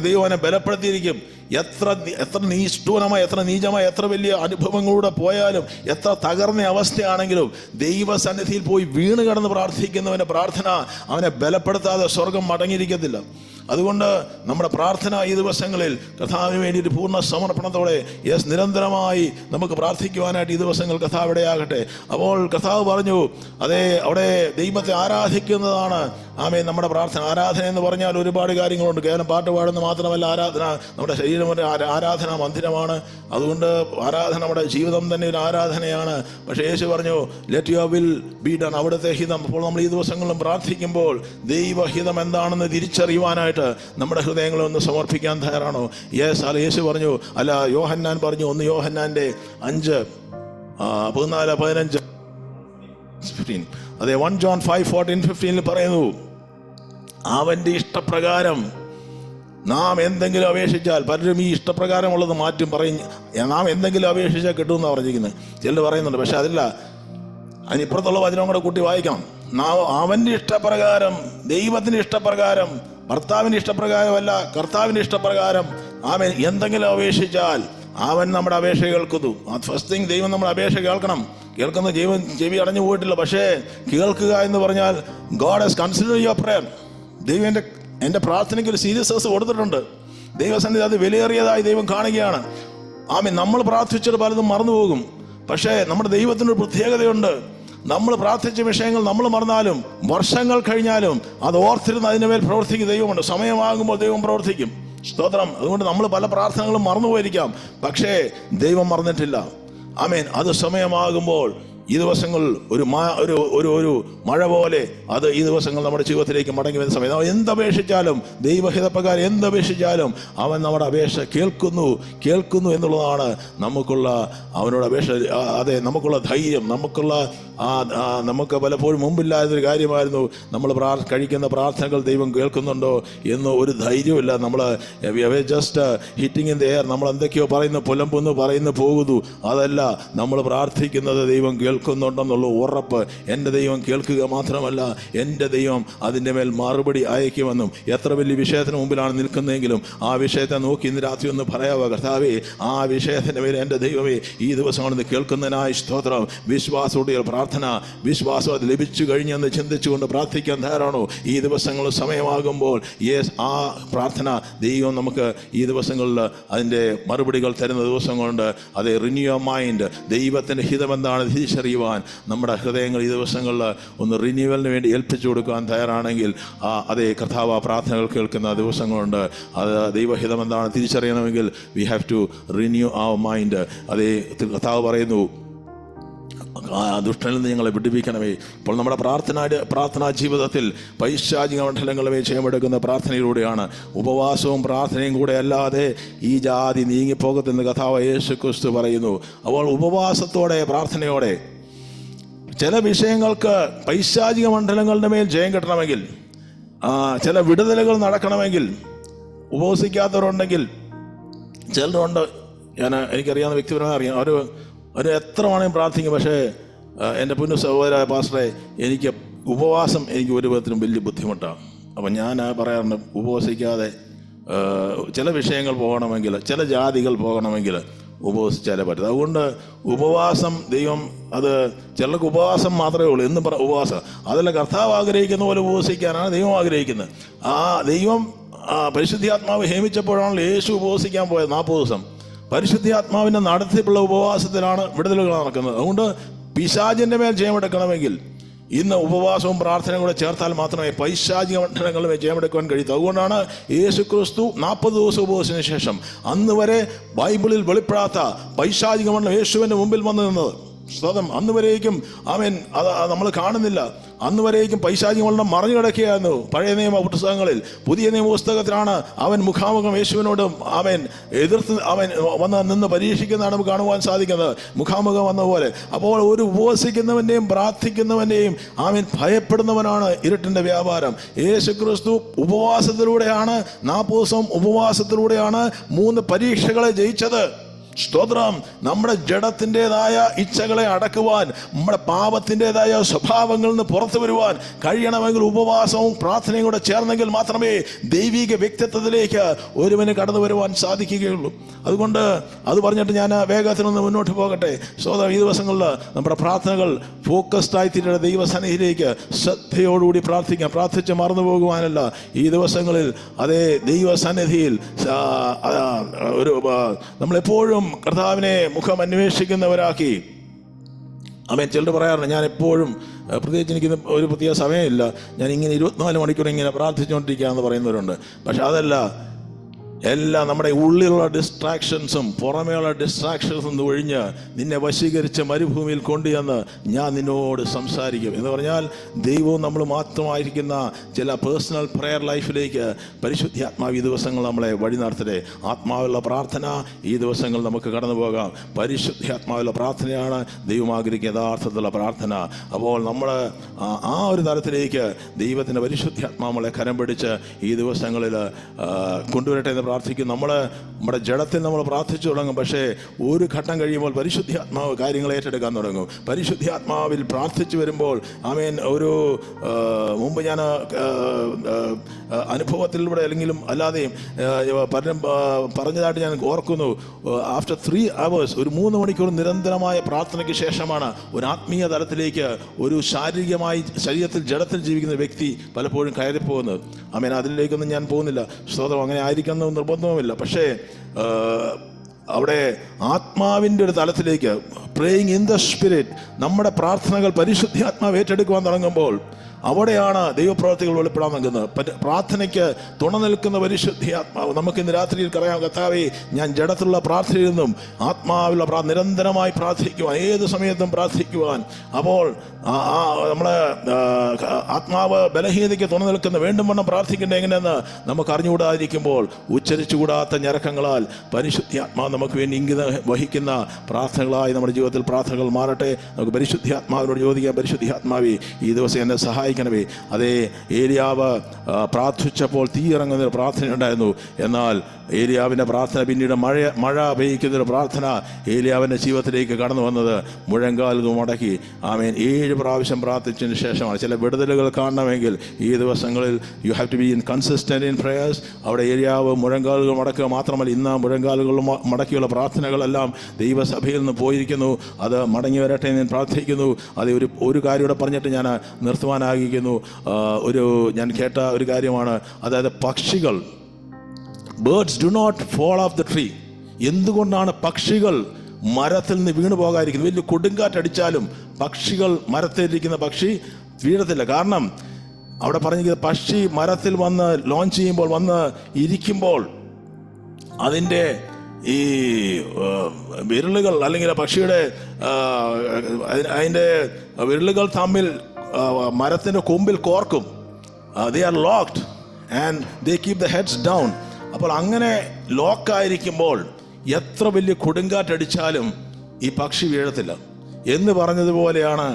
ദൈവം അവനെ ബലപ്പെടുത്തിയിരിക്കും. എത്ര നിഷ്ഠൂരമായി, എത്ര നീചമായി, എത്ര വലിയ അനുഭവങ്ങളിലൂടെ പോയാലും, എത്ര തകർന്ന അവസ്ഥയാണെങ്കിലും ദൈവസന്നിധിയിൽ പോയി വീണ് കിടന്ന് പ്രാർത്ഥിക്കുന്നവൻ്റെ പ്രാർത്ഥന അവനെ ബലപ്പെടുത്താതെ സ്വർഗം മടങ്ങിയിരിക്കത്തില്ല. അതുകൊണ്ട് നമ്മുടെ പ്രാർത്ഥന ഈ ദിവസങ്ങളിൽ കർത്താവിന് വേണ്ടിയിട്ട് പൂർണ്ണ സമർപ്പണത്തോടെ നിരന്തരമായി നമുക്ക് പ്രാർത്ഥിക്കുവാനായിട്ട് ഈ ദിവസങ്ങൾ കർത്താവ് ഇടയാകട്ടെ. അപ്പോൾ കർത്താവ് പറഞ്ഞു, അവിടെ ദൈവത്തെ ആരാധിക്കുന്നതാണ് ആമേൻ. നമ്മുടെ പ്രാർത്ഥന, ആരാധന എന്ന് പറഞ്ഞാൽ ഒരുപാട് കാര്യങ്ങളുണ്ട്. കേവലം പാട്ട് പാടുന്ന മാത്രമല്ല ആരാധന. നമ്മുടെ ശരീരം ഒരു ആരാധന മന്ദിരമാണ്. അതുകൊണ്ട് ആരാധന, നമ്മുടെ ജീവിതം തന്നെ ഒരു ആരാധനയാണ്. പക്ഷേ യേശു പറഞ്ഞു let your will be done, അവിടുത്തെ ഹിതം. അപ്പോൾ നമ്മൾ ഈ ദിവസങ്ങളിലും പ്രാർത്ഥിക്കുമ്പോൾ ദൈവഹിതം എന്താണെന്ന് തിരിച്ചറിയുവാനായിട്ട് നമ്മുടെ ഹൃദയങ്ങളെ ഒന്ന് സമർപ്പിക്കാൻ തയ്യാറാണോ? യേശു പറഞ്ഞു, അല്ല യോഹന്നാൻ പറഞ്ഞു, 1 യോഹന്നാന്റെ 5:14-15, അതെ 1 John 5:14-15 പറയുന്നു, അവൻ്റെ ഇഷ്ടപ്രകാരം നാം എന്തെങ്കിലും അപേക്ഷിച്ചാൽ, പലരും ഈ ഇഷ്ടപ്രകാരമുള്ളത് മാറ്റും, പറയും നാം എന്തെങ്കിലും അപേക്ഷിച്ചാൽ കിട്ടുമെന്നാണ് പറഞ്ഞിരിക്കുന്നത്. ചിലർ പറയുന്നുണ്ട്. പക്ഷെ അതില്ല, അതിനിപ്പുറത്തുള്ള വചനം കൂടെ കൂട്ടി വായിക്കണം. അവൻ്റെ ഇഷ്ടപ്രകാരം, ദൈവത്തിൻ്റെ ഇഷ്ടപ്രകാരം, ഭർത്താവിൻ്റെ ഇഷ്ടപ്രകാരമല്ല, കർത്താവിൻ്റെ ഇഷ്ടപ്രകാരം ആമേൻ എന്തെങ്കിലും അപേക്ഷിച്ചാൽ അവൻ നമ്മുടെ അപേക്ഷ കേൾക്കുന്നു. ഫസ്റ്റ് തിങ്, ദൈവം നമ്മുടെ അപേക്ഷ കേൾക്കണം. കേൾക്കുന്ന ദൈവം ചെവി അടഞ്ഞു പോയിട്ടില്ല. പക്ഷേ കേൾക്കുക എന്ന് പറഞ്ഞാൽ God has consider your prayer. ദൈവം എൻ്റെ പ്രാർത്ഥനയ്ക്ക് ഒരു സീരിയസ്നെസ് കൊടുത്തിട്ടുണ്ട്. ദൈവസന്നിധി അത് വിലയേറിയതായി ദൈവം കാണുകയാണ്. ആമേൻ. നമ്മൾ പ്രാർത്ഥിച്ചിട്ട് പലതും മറന്നുപോകും. പക്ഷേ നമ്മുടെ ദൈവത്തിനൊരു പ്രത്യേകതയുണ്ട്. നമ്മൾ പ്രാർത്ഥിച്ച വിഷയങ്ങൾ നമ്മൾ മറന്നാലും വർഷങ്ങൾ കഴിഞ്ഞാലും അത് ഓർത്തിരുന്ന് അതിൻ്റെ മേൽ പ്രവർത്തിക്കുന്ന ദൈവമുണ്ട്. സമയമാകുമ്പോൾ ദൈവം പ്രവർത്തിക്കും. സ്തോത്രം. അതുകൊണ്ട് നമ്മൾ പല പ്രാർത്ഥനകളും മറന്നുപോയിരിക്കാം, പക്ഷേ ദൈവം മറന്നിട്ടില്ല. ആമേൻ. അത് സമയമാകുമ്പോൾ ഈ ദിവസങ്ങൾ ഒരു മഴ പോലെ അത് ഈ ദിവസങ്ങൾ നമ്മുടെ ജീവിതത്തിലേക്ക് മടങ്ങി വരുന്ന സമയത്ത് അവൻ എന്തപേക്ഷിച്ചാലും, ദൈവഹിതപ്രകാരം എന്തപേക്ഷിച്ചാലും അവൻ നമ്മുടെ അപേക്ഷ കേൾക്കുന്നു എന്നുള്ളതാണ് നമുക്കുള്ള അവനോട് അപേക്ഷ. അതെ, നമുക്കുള്ള ധൈര്യം, നമുക്ക് പലപ്പോഴും മുമ്പില്ലാതൊരു കാര്യമായിരുന്നു. നമ്മൾ കഴിക്കുന്ന പ്രാർത്ഥനകൾ ദൈവം കേൾക്കുന്നുണ്ടോ എന്ന് ഒരു ധൈര്യമില്ല. നമ്മൾ just hitting in the air, നമ്മൾ എന്തൊക്കെയോ പുലമ്പുന്നു പറയുന്നു പോകുന്നു. അതല്ല, നമ്മൾ പ്രാർത്ഥിക്കുന്നത് ദൈവം കേൾക്കുന്നുണ്ടെന്നുള്ള ഉറപ്പ്. എൻ്റെ ദൈവം കേൾക്കുക മാത്രമല്ല, എൻ്റെ ദൈവം അതിൻ്റെ മേൽ മറുപടി അയക്കുമെന്നും. എത്ര വലിയ വിഷയത്തിന് മുമ്പിലാണ് നിൽക്കുന്നതെങ്കിലും ആ വിഷയത്തെ നോക്കി ഇന്ന് രാത്രി ഒന്ന് പറയാവോ, കർത്താവേ ആ വിഷയത്തിൻ്റെ മേൽ എൻ്റെ ദൈവമേ ഈ ദിവസമാണെന്ന് കേൾക്കുന്നതിനായി സ്തോത്രം. വിശ്വാസത്തോടെ പ്രാർത്ഥന, വിശ്വാസം അത് ലഭിച്ചു കഴിഞ്ഞെന്ന് ചിന്തിച്ചുകൊണ്ട് പ്രാർത്ഥിക്കാൻ തയ്യാറാണോ? ഈ ദിവസങ്ങൾ സമയമാകുമ്പോൾ ആ പ്രാർത്ഥന ദൈവം നമുക്ക് ഈ ദിവസങ്ങളിൽ അതിൻ്റെ മറുപടികൾ തരുന്ന ദിവസം കൊണ്ട് അതേ റിന്യൂ യുവർ മൈൻഡ്. ദൈവത്തിൻ്റെ ഹിതമെന്താണ് തിരിച്ചറിയുവാൻ നമ്മുടെ ഹൃദയങ്ങൾ ഈ ദിവസങ്ങളിൽ ഒന്ന് റിന്യൂവലിന് വേണ്ടി ഏൽപ്പിച്ചു കൊടുക്കാൻ തയ്യാറാണെങ്കിൽ അതേ കർത്താവ് പ്രാർത്ഥനകൾ കേൾക്കുന്ന ദിവസങ്ങളുണ്ട്. അത് ദൈവഹിതമെന്താണ് തിരിച്ചറിയണമെങ്കിൽ we have to renew our mind. അതേ കർത്താവ് പറയുന്നു, ദുഷ്ടനിൽ നിന്ന് ഞങ്ങളെ വിടുവിക്കണമേ. ഇപ്പോൾ നമ്മുടെ പ്രാർത്ഥനാ ജീവിതത്തിൽ പൈശാചിക മണ്ഡലങ്ങളെ ചെയ്യമെടുക്കുന്ന പ്രാർത്ഥനയിലൂടെയാണ്. ഉപവാസവും പ്രാർത്ഥനയും കൂടെ അല്ലാതെ ഈ ജാതി നീങ്ങിപ്പോകത്തെന്ന് കർത്താവ് യേശു ക്രിസ്തു പറയുന്നു. അപ്പോൾ ഉപവാസത്തോടെ പ്രാർത്ഥനയോടെ ചില വിഷയങ്ങൾക്ക് പൈശാചിക മണ്ഡലങ്ങളുടെ മേൽ ജയം കിട്ടണമെങ്കിൽ, ചില വിടുതലുകൾ നടക്കണമെങ്കിൽ ഉപവസിക്കാത്തവരുണ്ടെങ്കിൽ ചിലരുണ്ട്. എനിക്കറിയാവുന്ന വ്യക്തിപരമായി അറിയാം. അവർ എത്ര വേണമെങ്കിലും പ്രാർത്ഥിക്കും. പക്ഷേ എൻ്റെ പൊന്നു സഹോദരായ പാസ്റ്ററെ, എനിക്ക് ഉപവാസം എനിക്ക് ഒരു വിധത്തിലും വലിയ ബുദ്ധിമുട്ടാണ്. അപ്പം ഞാൻ പറയാറുണ്ട്, ഉപവസിക്കാതെ ചില വിഷയങ്ങൾ പോകണമെങ്കിൽ, ചില ജാതികൾ പോകണമെങ്കിൽ ഉപവസിച്ചാലേ പറ്റും. അതുകൊണ്ട് ഉപവാസം ദൈവം അത് ചിലർക്ക് ഉപവാസം മാത്രമേ ഉള്ളൂ എന്ന് ഉപവാസം അതല്ല, കർത്താവ് ആഗ്രഹിക്കുന്ന പോലെ ഉപവസിക്കാനാണ് ദൈവം ആഗ്രഹിക്കുന്നത്. ആ ദൈവം പരിശുദ്ധാത്മാവ് ഹേമിച്ചപ്പോഴാണല്ലോ യേശു ഉപവസിക്കാൻ പോയത് 40 ദിവസം. പരിശുദ്ധാത്മാവിൻ്റെ നടത്തിപ്പുള്ള ഉപവാസത്തിലാണ് വിടുതലുകൾ നടക്കുന്നത്. അതുകൊണ്ട് പിശാചിൻ്റെ മേൽ ജയമെടുക്കണമെങ്കിൽ ഇന്ന് ഉപവാസവും പ്രാർത്ഥനയും കൂടെ ചേർത്താൽ മാത്രമേ പൈശാചിക മണ്ഡലങ്ങളിൽ ജയമെടുക്കുവാൻ കഴിയൂ. അതുകൊണ്ടാണ് യേശു ക്രിസ്തു 40 ദിവസം ഉപവാസത്തിന് ശേഷം അന്ന് വരെ ബൈബിളിൽ വെളിപ്പെടാത്ത പൈശാചിക മണ്ഡലം യേശുവിൻ്റെ മുമ്പിൽ വന്നു നിന്നത്. സ്വതം അന്ന് വരേക്കും ആമേൻ അത് നമ്മൾ കാണുന്നില്ല. അന്ന് വരേക്കും പൈശാചിക മണ്ഡലം മറഞ്ഞു കിടക്കുകയായിരുന്നു പഴയ നിയമ പുസ്തകങ്ങളിൽ. പുതിയ നിയമ പുസ്തകത്തിലാണ് അവൻ മുഖാമുഖം യേശുവിനോട് അവൻ എതിർത്ത് അവൻ നിന്ന് പരീക്ഷിക്കുന്നതാണ് നമുക്ക് കാണുവാൻ സാധിക്കുന്നത്, മുഖാമുഖം വന്ന പോലെ. അപ്പോൾ ഒരു ഉപവസിക്കുന്നവൻ്റെയും പ്രാർത്ഥിക്കുന്നവൻ്റെയും അവൻ ഭയപ്പെടുന്നവനാണ് ഇരുട്ടിൻ്റെ വ്യാപാരം. യേശു ക്രിസ്തു ഉപവാസത്തിലൂടെയാണ് 40 ദിവസം ഉപവാസത്തിലൂടെയാണ് 3 പരീക്ഷകളെ ജയിച്ചത്. സ്തോത്രം. നമ്മുടെ ജഡത്തിൻ്റെതായ ഇച്ഛകളെ അടക്കുവാൻ, നമ്മുടെ പാപത്തിൻ്റെതായ സ്വഭാവങ്ങളിൽ നിന്ന് പുറത്തു വരുവാൻ കഴിയണമെങ്കിൽ ഉപവാസവും പ്രാർത്ഥനയും കൂടെ ചേർന്നെങ്കിൽ മാത്രമേ ദൈവിക വ്യക്തിത്വത്തിലേക്ക് ഒരുവന് കടന്നു വരുവാൻ സാധിക്കുകയുള്ളൂ. അതുകൊണ്ട് അത് പറഞ്ഞിട്ട് ഞാൻ വേഗത്തിനൊന്ന് മുന്നോട്ട് പോകട്ടെ. സ്തോത്രം. ഈ ദിവസങ്ങളിൽ നമ്മുടെ പ്രാർത്ഥനകൾ ഫോക്കസ്ഡായി തീരുന്ന ദൈവസന്നിധിയിലേക്ക് ശ്രദ്ധയോടുകൂടി പ്രാർത്ഥിക്കാം. പ്രാർത്ഥിച്ച് മറന്നു പോകുവാനല്ല. ഈ ദിവസങ്ങളിൽ അതേ ദൈവസന്നിധിയിൽ നമ്മളെപ്പോഴും കർത്താവിനെ മുഖം അന്വേഷിക്കുന്നവരാക്കി ആമേൻ. ചിലർ പറയാറുണ്ട്, ഞാൻ എപ്പോഴും പ്രത്യേകിച്ച് എനിക്ക് ഒരു പ്രത്യേക സമയമില്ല, ഞാൻ ഇങ്ങനെ 24 മണിക്കൂർ ഇങ്ങനെ പ്രാർത്ഥിച്ചുകൊണ്ടിരിക്കുക എന്ന് പറയുന്നവരുണ്ട്. പക്ഷെ അതല്ല, എല്ലാം നമ്മുടെ ഉള്ളിലുള്ള ഡിസ്ട്രാക്ഷൻസും പുറമേയുള്ള ഡിസ്ട്രാക്ഷൻസും ഒഴിഞ്ഞ് നിന്നെ വശീകരിച്ച് മരുഭൂമിയിൽ കൊണ്ടുചെന്ന് ഞാൻ നിന്നോട് സംസാരിക്കും എന്ന് പറഞ്ഞാൽ, ദൈവവും നമ്മൾ മാത്രമായിരിക്കുന്ന ചില പേഴ്സണൽ പ്രെയർ ലൈഫിലേക്ക് പരിശുദ്ധാത്മാവ് ഈ ദിവസങ്ങൾ നമ്മളെ വഴി നടത്തട്ടെ. ആത്മാവുള്ള പ്രാർത്ഥന ഈ ദിവസങ്ങൾ നമുക്ക് കടന്നു പോകാം. പരിശുദ്ധാത്മാവുള്ള പ്രാർത്ഥനയാണ് ദൈവം ആഗ്രഹിക്കുന്ന യഥാർത്ഥത്തിലുള്ള പ്രാർത്ഥന. അപ്പോൾ നമ്മൾ ആ ഒരു തലത്തിലേക്ക് ദൈവത്തിൻ്റെ പരിശുദ്ധാത്മാവളെ കരം പിടിച്ച് ഈ ദിവസങ്ങളിൽ കൊണ്ടുവരട്ടെ എന്ന് പ്രാർത്ഥിക്കും. നമ്മുടെ ജഡത്തിൽ നമ്മൾ പ്രാർത്ഥിച്ചു തുടങ്ങും. പക്ഷേ ഒരു ഘട്ടം കഴിയുമ്പോൾ പരിശുദ്ധാത്മാവ് കാര്യങ്ങൾ ഏറ്റെടുക്കാൻ തുടങ്ങും. പരിശുദ്ധാത്മാവിൽ പ്രാർത്ഥിച്ചു വരുമ്പോൾ ആമേൻ, ഒരു മുമ്പ് ഞാൻ അനുഭവത്തിലൂടെ അല്ലെങ്കിലും അല്ലാതെയും പറഞ്ഞതായിട്ട് ഞാൻ ഓർക്കുന്നു. ആഫ്റ്റർ 3 hours, ഒരു 3 മണിക്കൂർ നിരന്തരമായ പ്രാർത്ഥനയ്ക്ക് ശേഷമാണ് ഒരു ആത്മീയ തലത്തിലേക്ക് ഒരു ശാരീരികമായി ശരീരത്തിൽ ജഡത്തിൽ ജീവിക്കുന്ന വ്യക്തി പലപ്പോഴും കയറിപ്പോകുന്നത്. ആമേൻ, അതിലേക്കൊന്നും ഞാൻ പോകുന്നില്ല. സ്തോത്രം. അങ്ങനെ ആയിരിക്കുന്ന നിർബന്ധവുമില്ല. പക്ഷേ അവിടെ ആത്മാവിൻ്റെ ഒരു തലത്തിലേക്ക്, പ്രേയിങ് ഇൻ ദ സ്പിരിറ്റ്, നമ്മുടെ പ്രാർത്ഥനകൾ പരിശുദ്ധാത്മാവ് ഏറ്റെടുക്കുവാൻ തുടങ്ങുമ്പോൾ അവിടെയാണ് ദൈവപ്രവർത്തികൾ വെളിപ്പെടാൻ നൽകുന്നത്. പ്രാർത്ഥനയ്ക്ക് തുണ നിൽക്കുന്ന പരിശുദ്ധാത്മാവ് നമുക്ക് ഇന്ന് രാത്രിയിൽ പറയാം, കർത്താവേ, ഞാൻ ജഡത്തിലുള്ള പ്രാർത്ഥനയിൽ നിന്നും ആത്മാവിലുള്ള നിരന്തരമായി പ്രാർത്ഥിക്കുവാൻ, ഏത് സമയത്തും പ്രാർത്ഥിക്കുവാൻ. അപ്പോൾ നമ്മളെ ആത്മാവ് ബലഹീനതയ്ക്ക് തുണ നിൽക്കുന്ന വേണ്ടും വണ്ണം പ്രാർത്ഥിക്കേണ്ടത് എങ്ങനെയെന്ന് നമുക്ക് അറിഞ്ഞുകൂടാതിരിക്കുമ്പോൾ ഉച്ചരിച്ചുകൂടാത്ത ഞരക്കങ്ങളാൽ പരിശുദ്ധാത്മാവ് നമുക്ക് വേണ്ടി ഇംഗിതം വഹിക്കുന്ന പ്രാർത്ഥനകളായി നമ്മുടെ ജീവിതത്തിൽ പ്രാർത്ഥനകൾ മാറട്ടെ. നമുക്ക് പരിശുദ്ധാത്മാവിനോട് ചോദിക്കാം, പരിശുദ്ധാത്മാവേ, ഈ ദിവസം എന്നെ സഹായിക്കണമേ. അതേ, ഏലിയാവ് പ്രാർത്ഥിച്ചപ്പോൾ തീ ഇറങ്ങുന്നൊരു പ്രാർത്ഥനയുണ്ടായിരുന്നു. എന്നാൽ ഏലിയാവിൻ്റെ പ്രാർത്ഥന പിന്നീട് മഴ പെയ്യിക്കുന്നൊരു പ്രാർത്ഥന ഏലിയാവിൻ്റെ ജീവിതത്തിലേക്ക് കടന്നു വന്നത് മുഴങ്കാലുകൾ മടക്കി ആമേൻ 7 പ്രാവശ്യം പ്രാർത്ഥിച്ചതിന് ശേഷമാണ്. ചില വിടുതലുകൾ കാണണമെങ്കിൽ ഈ ദിവസങ്ങളിൽ you have to be in consistent in prayers. അവിടെ ഏലിയാവ് മുഴങ്കാലുകൾ മടക്കുക മാത്രമല്ല, ഇന്ന് മുഴങ്കാലുകൾ മടക്കിയുള്ള പ്രാർത്ഥനകളെല്ലാം ദൈവസഭയിൽ നിന്ന് പോയിരിക്കുന്നു. അത് മടങ്ങി വരട്ടെ എന്ന് ഞാൻ പ്രാർത്ഥിക്കുന്നു. അത് ഒരു കാര്യം കൂടെ പറഞ്ഞിട്ട് ഞാൻ നിർത്തുവാനാഗ്രഹിക്കുന്നു. ഞാൻ കേട്ട ഒരു കാര്യമാണ്, അതായത് പക്ഷികൾ, birds do not fall off the tree. എന്തുകൊണ്ടാണ് പക്ഷികൾ മരത്തിൽ നിന്ന് വീണു പോകാതിരിക്കുന്നത്? വലിയ കൊടുങ്കാറ്റടിച്ചാലും പക്ഷികൾ, മരത്തിലിരിക്കുന്ന പക്ഷി വീഴത്തില്ല. കാരണം അവിടെ പറഞ്ഞിരിക്കുന്നത്, പക്ഷി മരത്തിൽ വന്ന് ലോഞ്ച് ചെയ്യുമ്പോൾ, വന്ന് ഇരിക്കുമ്പോൾ അതിൻ്റെ ഈ വിരലുകൾ അല്ലെങ്കിൽ പക്ഷിയുടെ അതിൻ്റെ വിരലുകൾ തമ്മിൽ മരത്തിൻ്റെ കൊമ്പിൽ കോർക്കും. They are locked and they keep the heads down. അപ്പോൾ അങ്ങനെ ലോക്കായിരിക്കുമ്പോൾ എത്ര വലിയ കൊടുങ്കാറ്റടിച്ചാലും ഈ പക്ഷി വീഴത്തില്ല എന്ന് പറഞ്ഞതുപോലെയാണ്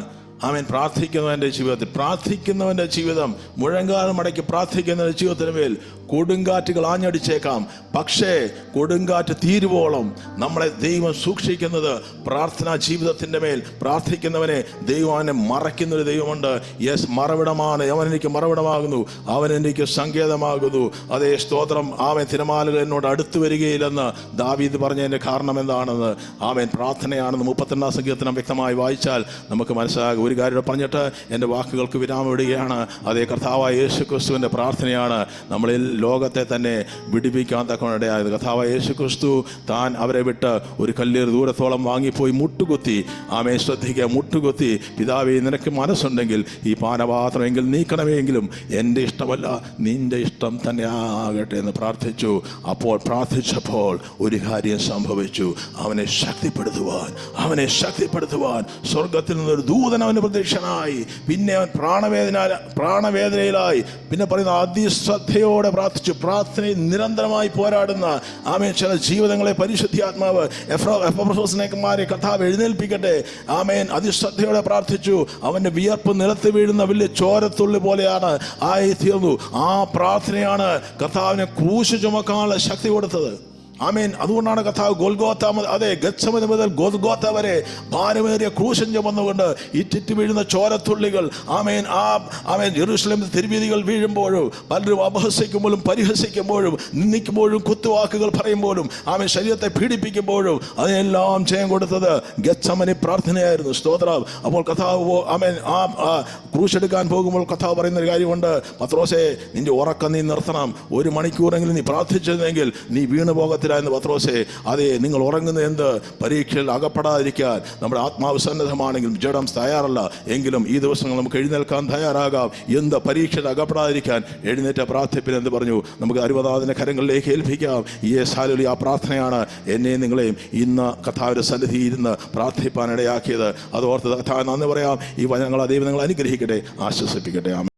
ആമേൻ പ്രാർത്ഥിക്കുന്നവൻ്റെ ജീവിതം മുഴങ്കാൽ മടക്കി പ്രാർത്ഥിക്കുന്നവൻ്റെ ജീവിതത്തിന് മേൽ കൊടുങ്കാറ്റുകൾ ആഞ്ഞടിച്ചേക്കാം. പക്ഷേ കൊടുങ്കാറ്റ് തീരുവോളം നമ്മളെ ദൈവം സൂക്ഷിക്കുന്നത് പ്രാർത്ഥനാ ജീവിതത്തിൻ്റെ മേൽ. പ്രാർത്ഥിക്കുന്നവനെ ദൈവം അവനെ മറയ്ക്കുന്നൊരു ദൈവമുണ്ട്. യെസ്, മറവിടമാണ് അവൻ, എനിക്ക് മറവിടമാകുന്നു, അവൻ എനിക്ക് സങ്കേതമാകുന്നു. അതേ, സ്തോത്രം. ആമേൻ, തിരമാലകൾ എന്നോട് അടുത്തു വരികയില്ലെന്ന് ദാവീദ് പറഞ്ഞതിൻ്റെ കാരണം എന്താണെന്ന് ആമേൻ പ്രാർത്ഥനയാണെന്ന് 32-ാം സങ്കീർത്തനം വ്യക്തമായി വായിച്ചാൽ നമുക്ക് മനസ്സിലാകും. ഒരു കാര്യം പറഞ്ഞിട്ട് എൻ്റെ വാക്കുകൾക്ക് വിരാമം ഇടുകയാണ്. അതേ, കർത്താവായ യേശുക്രിസ്തുവിൻ്റെ പ്രാർത്ഥനയാണ് നമ്മളിൽ ലോകത്തെ തന്നെ വിടിപ്പിക്കാൻ തക്കവണ്ണം. കർത്താവായ യേശുക്രിസ്തു താൻ അവരെ വിട്ട് ഒരു കല്ലേറ് ദൂരത്തോളം വാങ്ങിപ്പോയി മുട്ടുകുത്തി, ആമേൻ, ശ്രദ്ധിക്കുക, മുട്ടുകുത്തി, പിതാവേ, നിനക്ക് മനസ്സുണ്ടെങ്കിൽ ഈ പാനപാത്രമെങ്കിൽ നീക്കണമെങ്കിലും എൻ്റെ ഇഷ്ടമല്ല നിൻ്റെ ഇഷ്ടം തന്നെ ആകട്ടെ എന്ന് പ്രാർത്ഥിച്ചു. അപ്പോൾ പ്രാർത്ഥിച്ചപ്പോൾ ഒരു കാര്യം സംഭവിച്ചു. അവനെ ശക്തിപ്പെടുത്തുവാൻ സ്വർഗത്തിൽ നിന്നൊരു ദൂതൻ അവന് പ്രത്യക്ഷനായി. പിന്നെ അവൻ പ്രാണവേദനയിലായി. പിന്നെ പറയുന്ന അതിശ്രദ്ധയോടെ പ്രാർത്ഥിച്ചു. പ്രാർത്ഥനയിൽ നിരന്തരമായി പോരാടുന്ന ആമേൻ ചില ജീവിതങ്ങളെ പരിശുദ്ധാത്മാവ് എഫ്രഫോസിനെമാരെ കർത്താവ് എഴുന്നേൽപ്പിക്കട്ടെ. ആമേൻ അതിശ്രദ്ധയോടെ പ്രാർത്ഥിച്ചു. അവൻ്റെ വിയർപ്പ് നിലത്ത് വീഴുന്ന വലിയ ചോരത്തുള്ളി പോലെയാണ് ആയി തീർന്നു. ആ പ്രാർത്ഥനയാണ് കർത്താവിനെ ക്രൂശ് ചുമക്കാനുള്ള ശക്തി കൊടുത്തത്. ആമേൻ. അതുകൊണ്ടാണ് കർത്താവ് ഗത്സമനി മുതൽ ഗോൽഗോത്ത വരെ ഭാരമേറിയ ക്രൂശൻ ചുമന്നുകൊണ്ട് ഈ തെറ്റി വീഴുന്ന ചോരത്തുള്ളികൾ ആമേൻ യെരൂശലേമിൽ തെരുവീതികൾ വീഴുമ്പോഴും, പലരും അപഹസിക്കുമ്പോഴും പരിഹസിക്കുമ്പോഴും നിന്ദിക്കുമ്പോഴും കുത്തുവാക്കുകൾ പറയുമ്പോഴും, ആമേൻ ശരീരത്തെ പീഡിപ്പിക്കുമ്പോഴും അതിനെല്ലാം ജയം കൊടുത്തത് ഗത്സമനി പ്രാർത്ഥനയായിരുന്നു. സ്തോത്രം. അപ്പോൾ കർത്താവ് ആമേൻ ക്രൂശെടുക്കാൻ പോകുമ്പോൾ കർത്താവ് പറയുന്ന ഒരു കാര്യമുണ്ട്, പത്രോസേ, നിന്റെ ഉറക്കം നീ നിർത്തണം. 1 മണിക്കൂറെങ്കിലും നീ പ്രാർത്ഥിച്ചിരുന്നെങ്കിൽ നീ വീണു പോകത്തില്ല. ഉണർത്തില്ല എന്ന് പത്രോസേ, അതേ നിങ്ങൾ ഉറങ്ങുന്ന എന്ത്? പരീക്ഷയിൽ അകപ്പെടാതിരിക്കാൻ നമ്മുടെ ആത്മാവ് സന്നദ്ധമാണെങ്കിലും ജഡം തയ്യാറല്ല എങ്കിലും ഈ ദിവസങ്ങൾ നമുക്ക് എഴുന്നേൽക്കാൻ തയ്യാറാകാം. എന്ത് പരീക്ഷയിൽ അകപ്പെടാതിരിക്കാൻ എഴുന്നേറ്റ പ്രാർത്ഥിപ്പിൻ എന്ന് പറഞ്ഞു. നമുക്ക് അരുവനാഥന്റെ കരങ്ങളിലേക്ക് ഏൽപ്പിക്കാം. ആ പ്രാർത്ഥനയാണ് എന്നെ നിങ്ങളെയും ഇന്ന് കർത്താവിന്റെ സന്നിധി ഇരുന്ന് പ്രാർത്ഥിപ്പാൻ ഇടയാക്കിയത്. അത് ഓർത്ത് കർത്താവ് നന്ദി പറയാം. ഈ വചനങ്ങൾ ദൈവം നിങ്ങൾ അനുഗ്രഹിക്കട്ടെ, ആശ്വസിപ്പിക്കട്ടെ.